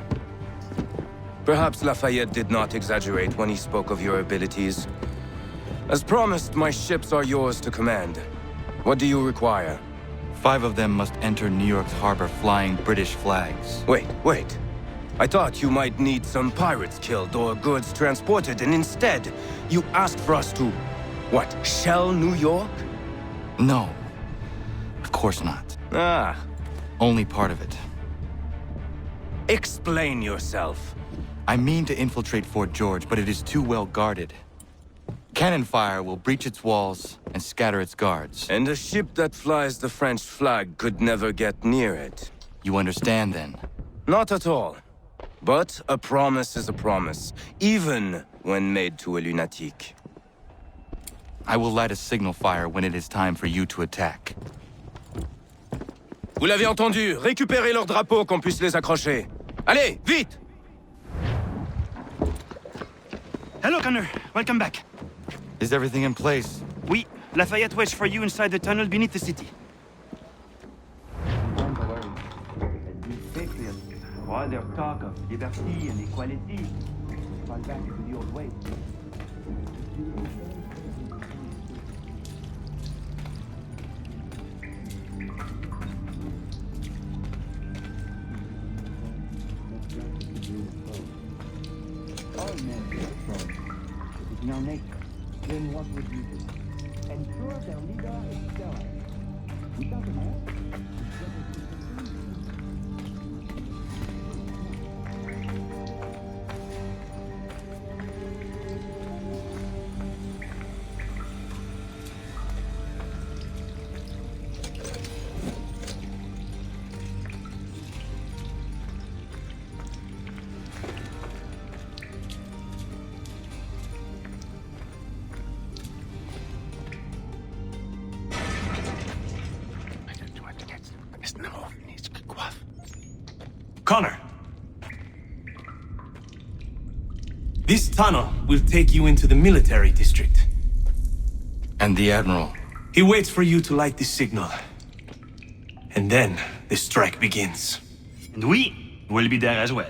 Perhaps Lafayette did not exaggerate when he spoke of your abilities. As promised, my ships are yours to command. What do you require? 5 of them must enter New York's harbor flying British flags. Wait. I thought you might need some pirates killed or goods transported, and instead, you asked for us to, what, shell New York? No. Of course not. Ah. Only part of it. Explain yourself. I mean to infiltrate Fort George, but it is too well guarded. Cannon fire will breach its walls and scatter its guards. And a ship that flies the French flag could never get near it. You understand, then? Not at all. But a promise is a promise, even when made to a lunatic. I will light a signal fire when it is time for you to attack. Vous l'avez entendu, récupérez leurs drapeaux qu'on puisse les accrocher. Allez, vite! Hello, Connor. Welcome back. Is everything in place? Oui. Lafayette waits for you inside the tunnel beneath the city. All their talk of liberty and equality fall back into the old ways. All men are strong. It is in our nature. Then what would you do? Ensure their leader is sterile. Without a man, Connor. This tunnel will take you into the military district. And the Admiral? He waits for you to light the signal. And then the strike begins. And we will be there as well.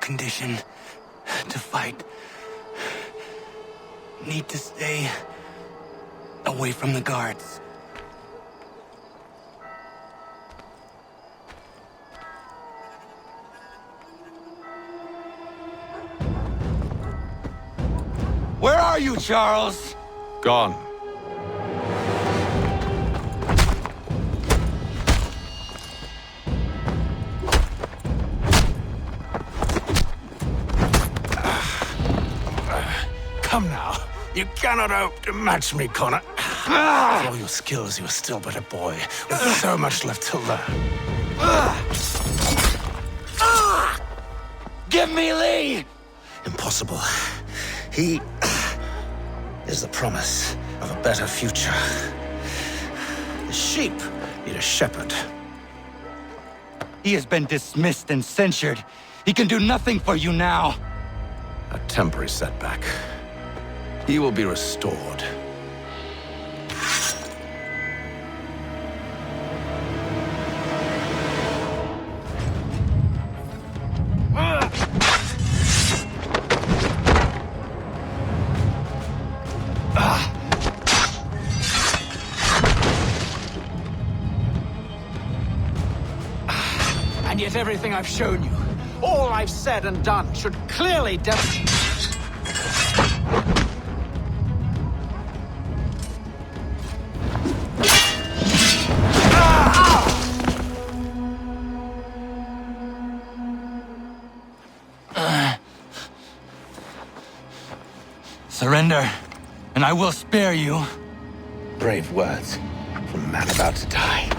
Condition to fight. Need to stay away from the guards. Where are you, Charles? Gone. Come now. You cannot hope to match me, Connor. With all your skills, you are still but a boy, with so much left to learn. Give me Lee! Impossible. He is the promise of a better future. The sheep need a shepherd. He has been dismissed and censured. He can do nothing for you now. A temporary setback. He will be restored. And yet everything I've shown you, all I've said and done, should clearly demonstrate. Surrender, and I will spare you. Brave words from a man about to die.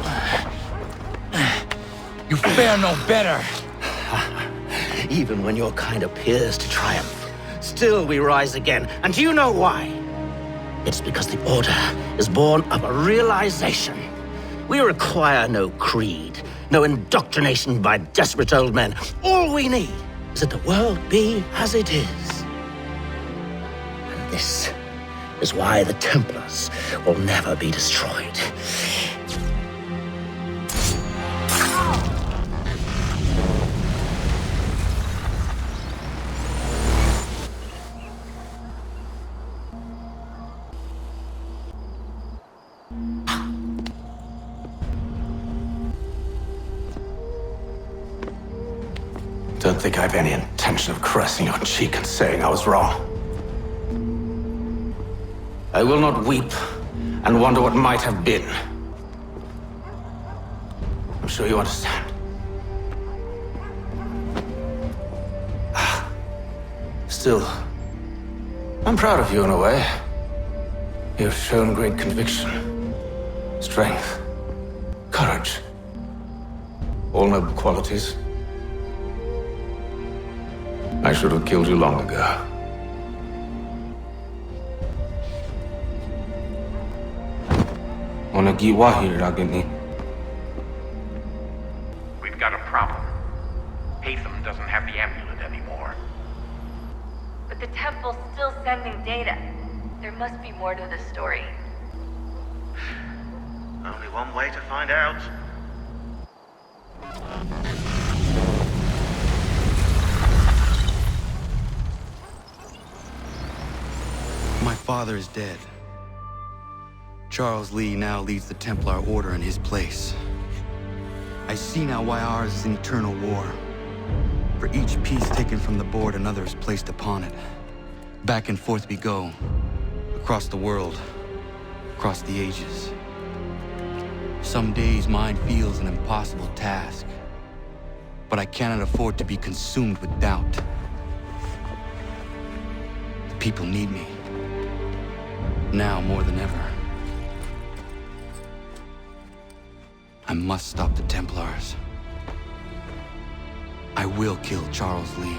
You fare no better. Even when your kind appears to triumph, still we rise again. And do you know why? It's because the Order is born of a realization. We require no creed, no indoctrination by desperate old men. All we need is that the world be as it is. And this is why the Templars will never be destroyed. don't think I have any intention of caressing your cheek and saying I was wrong. I will not weep and wonder what might have been. I'm sure you understand. Still, I'm proud of you in a way. You've shown great conviction, strength, courage. All noble qualities. I should have killed you long ago. We've got a problem. Hatham doesn't have the amulet anymore. But the temple's still sending data. There must be more to this story. Only one way to find out. My father is dead. Charles Lee now leads the Templar Order in his place. I see now why ours is an eternal war. For each piece taken from the board, another is placed upon it. Back and forth we go. Across the world. Across the ages. Some days mine feels an impossible task. But I cannot afford to be consumed with doubt. The people need me. Now more than ever. I must stop the Templars. I will kill Charles Lee.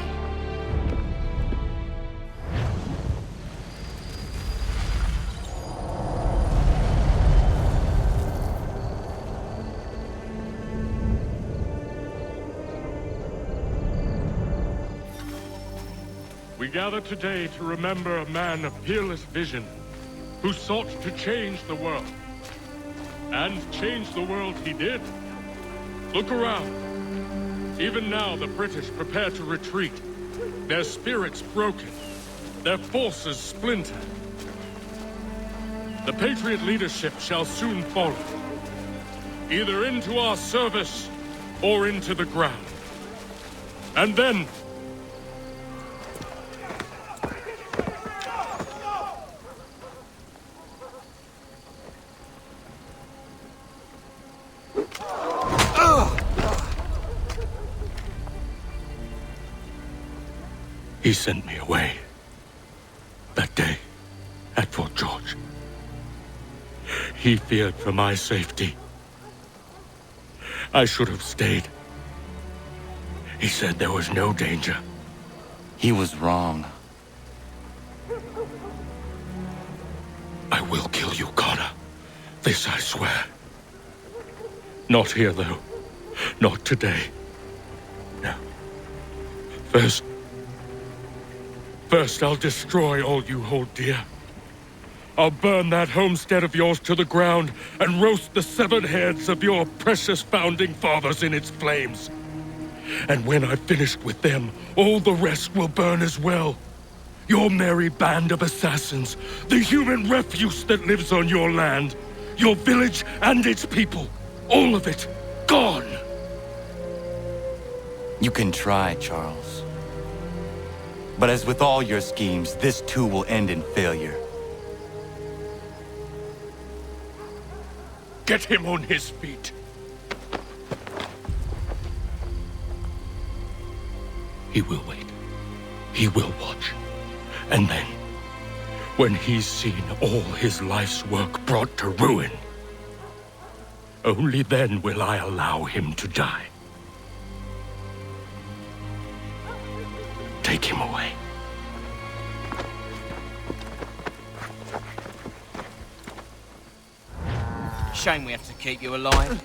We gather today to remember a man of peerless vision who sought to change the world. And change the world he did. Look around. Even now the British prepare to retreat. Their spirits broken. Their forces splintered. The Patriot leadership shall soon follow. Either into our service or into the ground. And then he sent me away. That day, at Fort George. He feared for my safety. I should have stayed. He said there was no danger. He was wrong. I will kill you, Connor. This I swear. Not here, though. Not today. No. First, I'll destroy all you hold dear. I'll burn that homestead of yours to the ground and roast the severed heads of your precious founding fathers in its flames. And when I've finished with them, all the rest will burn as well. Your merry band of assassins, the human refuse that lives on your land, your village and its people, all of it, gone. You can try, Charles. But as with all your schemes, this too will end in failure. Get him on his feet. He will wait. He will watch. And then, when he's seen all his life's work brought to ruin, only then will I allow him to die. Take him away. Shame we have to keep you alive.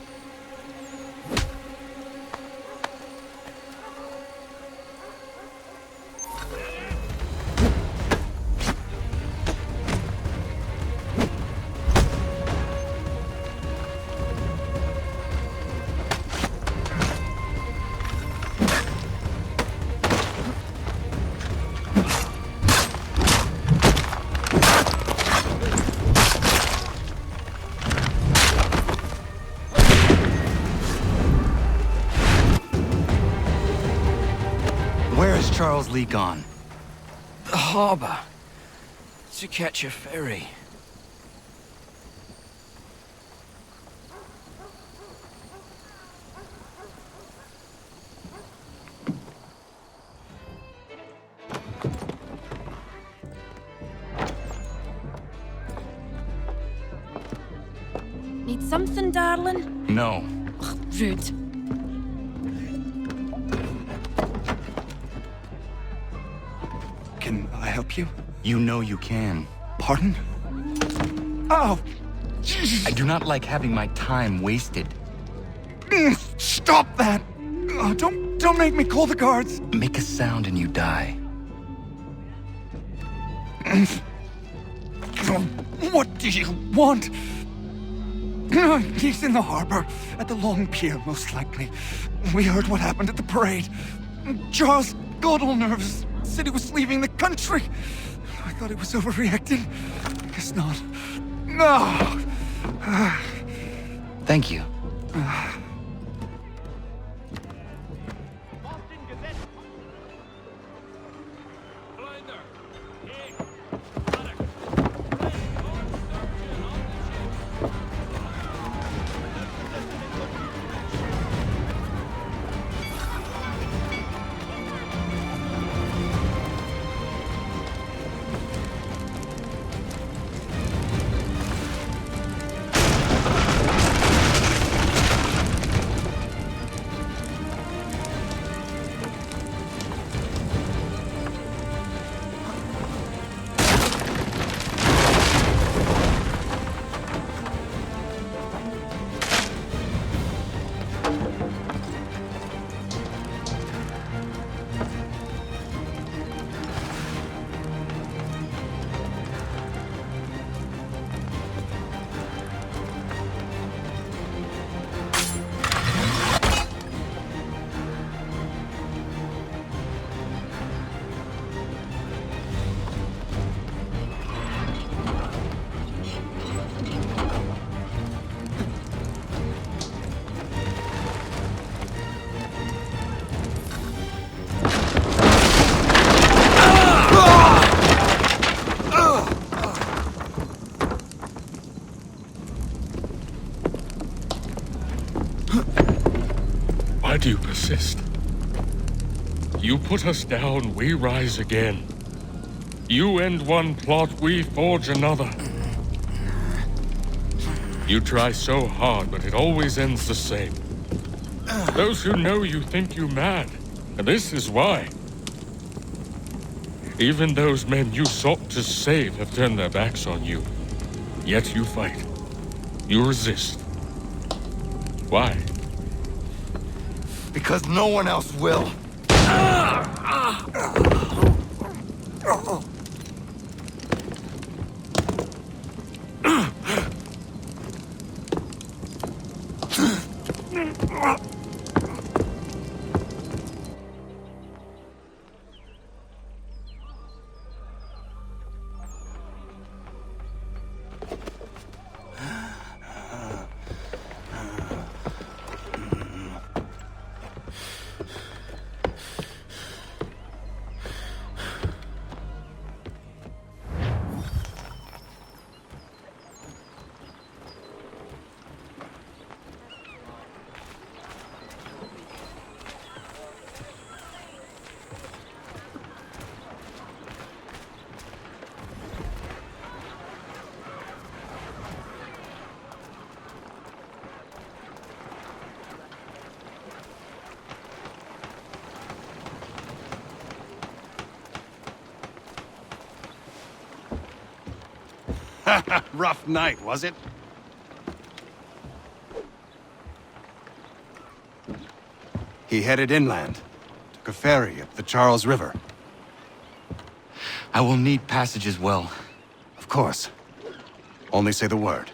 Charles Lee gone? The harbor. To catch a ferry. Need something, darling? No. Ugh, rude. Can I help you? You know you can. Pardon? Oh! I do not like having my time wasted. Stop that! Oh, don't make me call the guards! Make a sound and you die. What do you want? He's in the harbor, at the long pier, most likely. We heard what happened at the parade. Charles got all nervous, said he was leaving the country. I thought he was overreacting. Guess not. No! Thank you. Why do you persist? You put us down, we rise again. You end one plot, we forge another. You try so hard, but it always ends the same. Those who know you think you mad, and this is why. Even those men you sought to save have turned their backs on you. Yet you fight. You resist. Why? Because no one else will. Rough night, was it? He headed inland. Took a ferry up the Charles River. I will need passage as well. Of course. Only say the word.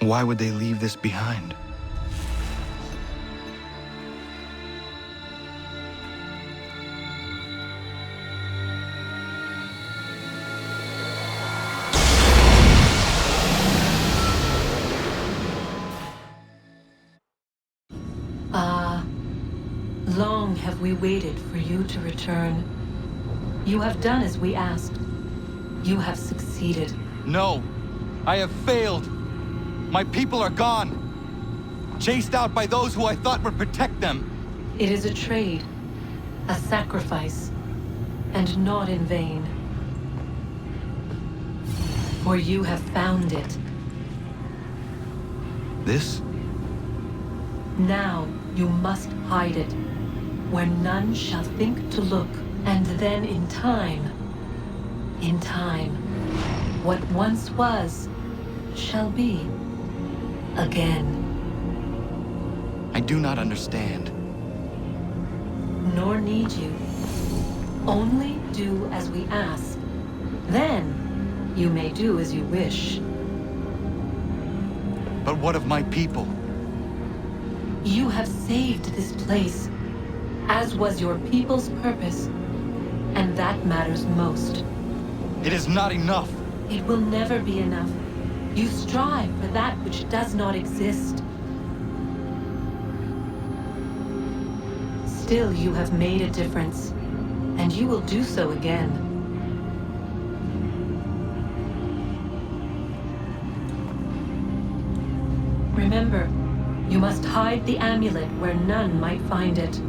Why would they leave this behind? Long have we waited for you to return. You have done as we asked. You have succeeded. No, I have failed. My people are gone. Chased out by those who I thought would protect them. It is a trade, a sacrifice, and not in vain. For you have found it. This? Now you must hide it, where none shall think to look, and then in time, what once was, shall be again. I do not understand. Nor need you. Only do as we ask. Then you may do as you wish. But what of my people? You have saved this place, as was your people's purpose, and that matters most. It is not enough. It will never be enough. You strive for that which does not exist. Still, you have made a difference, and you will do so again. Remember, you must hide the amulet where none might find it.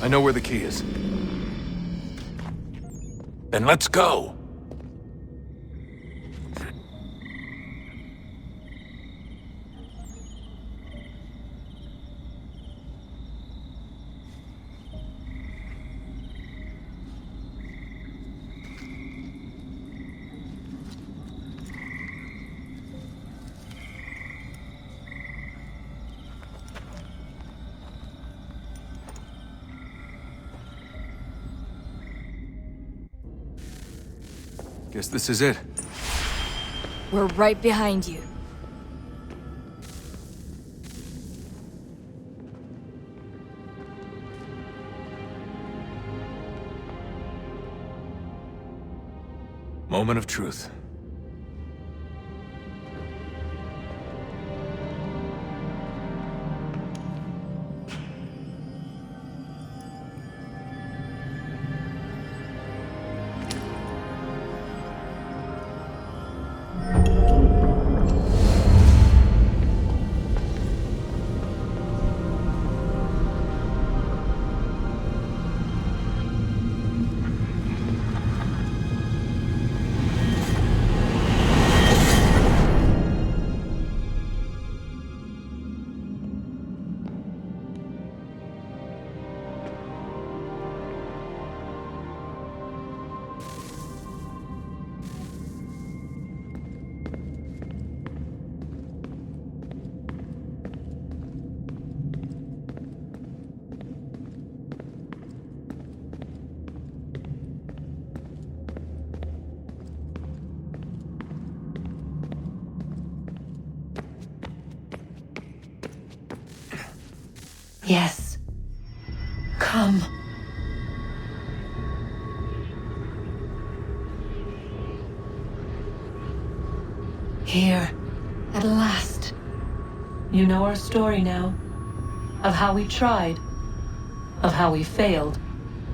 I know where the key is. Then let's go. Guess this is it. We're right behind you. Moment of truth. Yes. Come. Here, at last. You know our story now. Of how we tried. Of how we failed.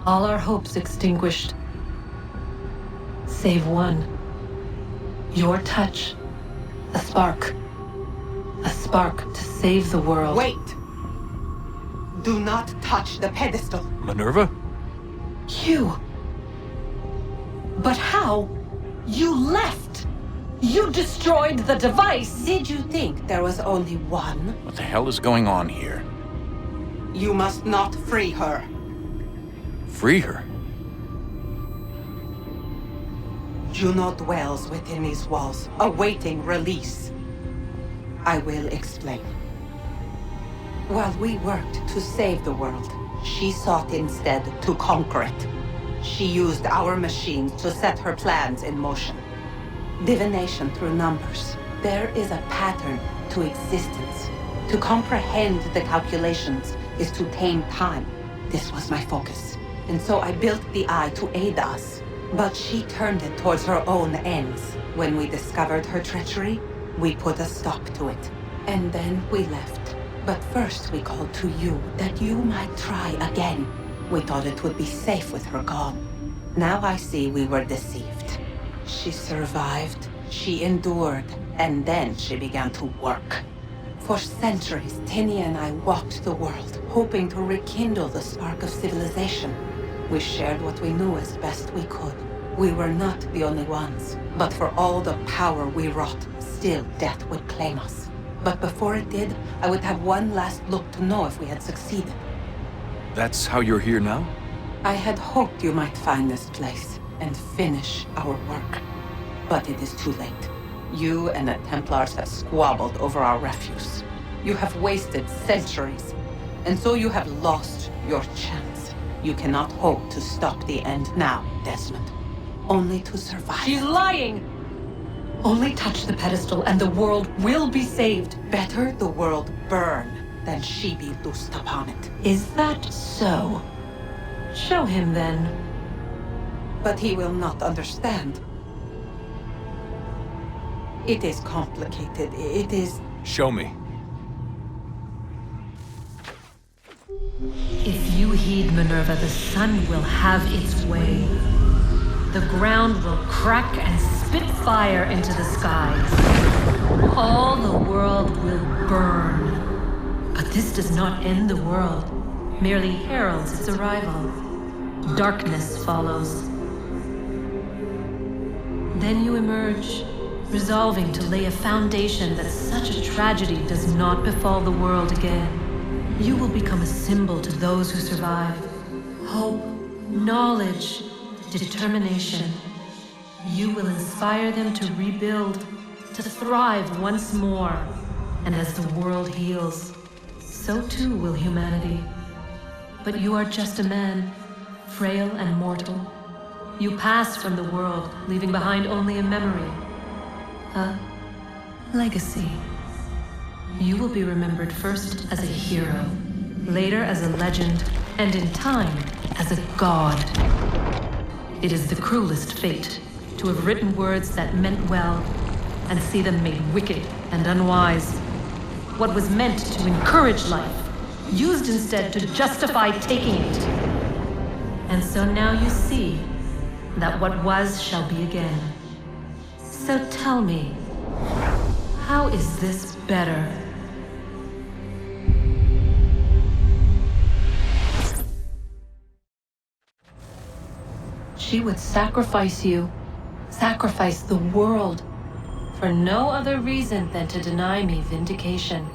All our hopes extinguished. Save one. Your touch. A spark. A spark to save the world. Wait! Do not touch the pedestal. Minerva? You. But how? You left! You destroyed the device! Did you think there was only one? What the hell is going on here? You must not free her. Free her? Juno dwells within these walls, awaiting release. I will explain. While we worked to save the world, she sought instead to conquer it. She used our machines to set her plans in motion. Divination through numbers. There is a pattern to existence. To comprehend the calculations is to tame time. This was my focus. And so I built the eye to aid us. But she turned it towards her own ends. When we discovered her treachery, we put a stop to it. And then we left. But first we called to you, that you might try again. We thought it would be safe with her gone. Now I see we were deceived. She survived, she endured, and then she began to work. For centuries, Tinny and I walked the world, hoping to rekindle the spark of civilization. We shared what we knew as best we could. We were not the only ones, but for all the power we wrought, still death would claim us. But before it did, I would have one last look to know if we had succeeded. That's how you're here now? I had hoped you might find this place and finish our work. But it is too late. You and the Templars have squabbled over our refuse. You have wasted centuries, and so you have lost your chance. You cannot hope to stop the end now, Desmond. Only to survive. She's lying! Only touch the pedestal and the world will be saved. Better the world burn than she be loosed upon it. Is that so? Show him then. But he will not understand. It is complicated. It is... Show me. If you heed Minerva, the sun will have its way. The ground will crack and spit fire into the skies. All the world will burn. But this does not end the world. merely heralds its arrival. Darkness follows. Then you emerge, resolving to lay a foundation that such a tragedy does not befall the world again. You will become a symbol to those who survive. Hope, knowledge, determination. You will inspire them to rebuild, to thrive once more. And as the world heals, so too will humanity. But you are just a man, frail and mortal. You pass from the world, leaving behind only a memory. A legacy. You will be remembered first as a hero, later as a legend, and in time, as a god. It is the cruelest fate to have written words that meant well and see them made wicked and unwise. What was meant to encourage life, used instead to justify taking it. And so now you see that what was shall be again. So tell me, how is this better? She would sacrifice you, sacrifice the world, for no other reason than to deny me vindication.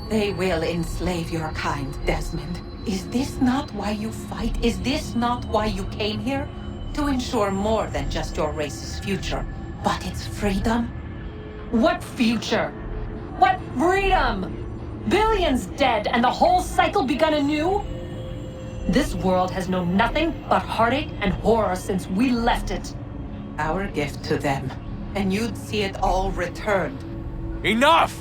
They will enslave your kind, Desmond. Is this not why you fight? Is this not why you came here? To ensure more than just your race's future, but its freedom? What future? What freedom? Billions dead and the whole cycle begun anew? This world has known nothing but heartache and horror since we left it. Our gift to them, and you'd see it all returned. Enough!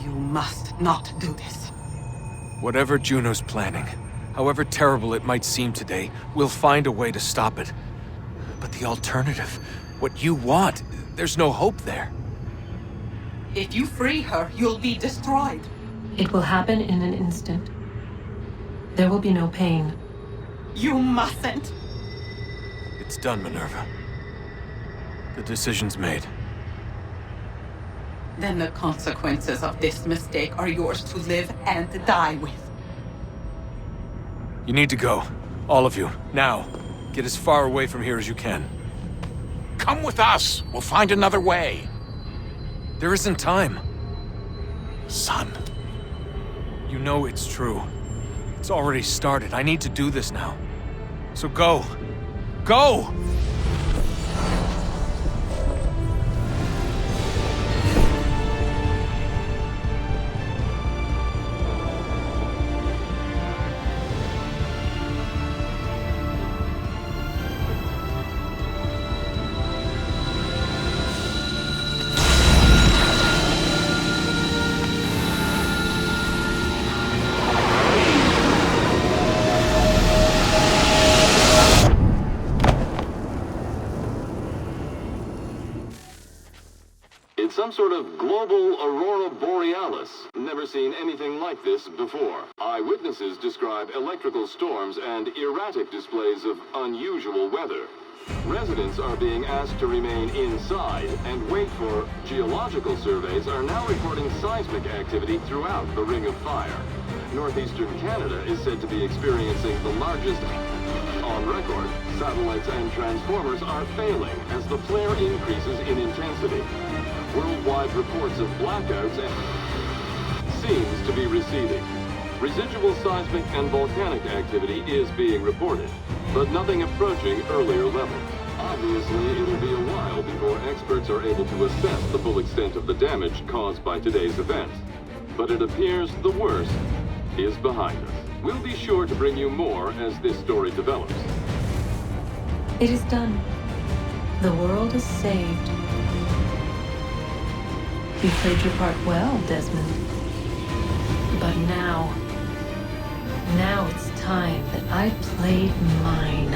You must not do this. Whatever Juno's planning, however terrible it might seem today, we'll find a way to stop it. But the alternative, what you want, there's no hope there. If you free her, you'll be destroyed. It will happen in an instant. There will be no pain. You mustn't. It's done, Minerva. The decision's made. Then the consequences of this mistake are yours to live and die with. You need to go. All of you. Now. Get as far away from here as you can. Come with us. We'll find another way. There isn't time. Son. You know it's true. It's already started. I need to do this now. So go. Go! Some sort of global aurora borealis. Never seen anything like this before. Eyewitnesses describe electrical storms and erratic displays of unusual weather. Residents are being asked to remain inside and wait for geological surveys are now reporting seismic activity throughout the Ring of Fire. Northeastern Canada is said to be experiencing the largest on record. Satellites and transformers are failing as the flare increases in intensity. Worldwide reports of blackouts seems to be receding. Residual seismic and volcanic activity is being reported, but nothing approaching earlier levels. Obviously, it'll be a while before experts are able to assess the full extent of the damage caused by today's event. But it appears the worst is behind us. We'll be sure to bring you more as this story develops. It is done. The world is saved. You played your part well, Desmond. But now it's time that I played mine.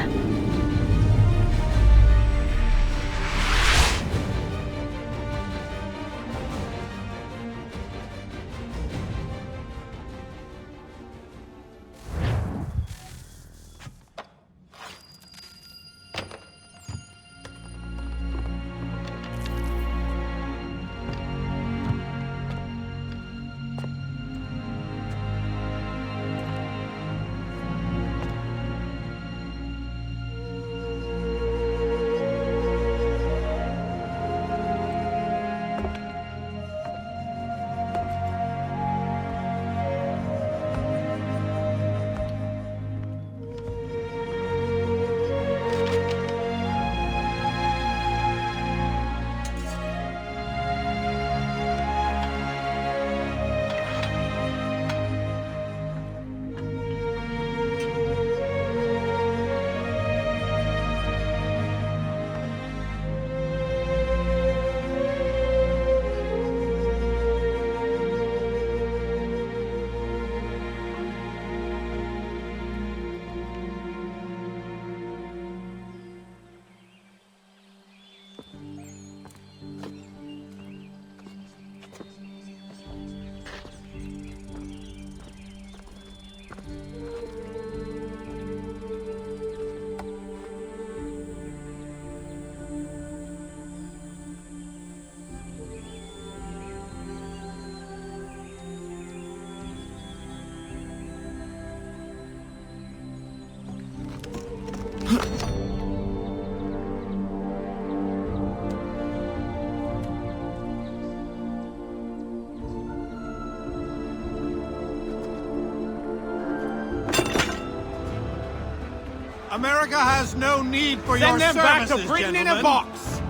America has no need for your Send them back services, to Britain gentlemen. in a box!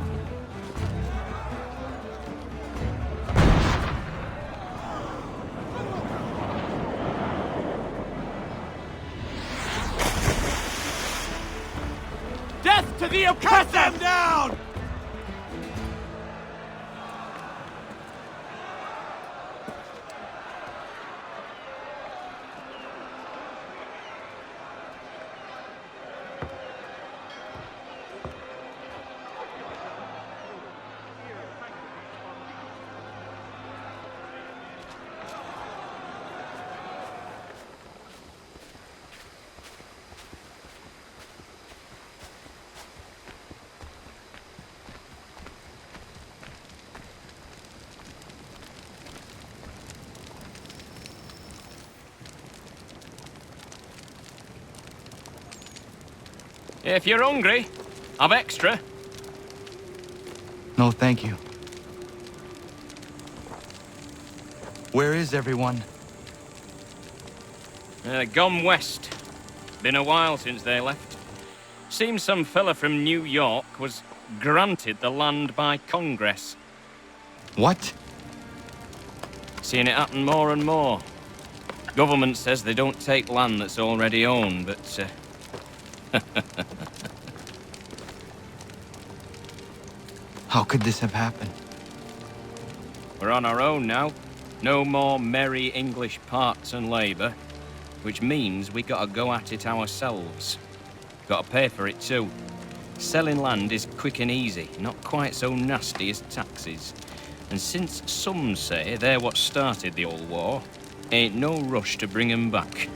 Death to the oppressor! Cut them down! If you're hungry, I've extra. No, thank you. Where is everyone? Gone west. Been a while since they left. Seems some fella from New York was granted the land by Congress. What? Seeing it happen more and more. Government says they don't take land that's already owned, but How could this have happened? we're on our own now. No more merry English parts and labour, which means we gotta go at it ourselves. Gotta pay for it too. Selling land is quick and easy, not quite so nasty as taxes. And since some say they're what started the old war, ain't no rush to bring 'em back.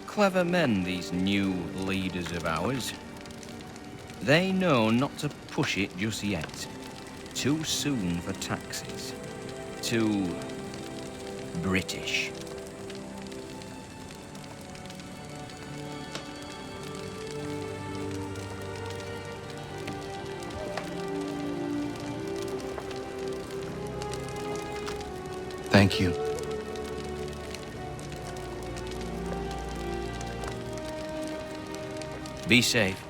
Clever men, these new leaders of ours. They know not to push it just yet. Too soon for taxes. Too British. Thank you. Be safe.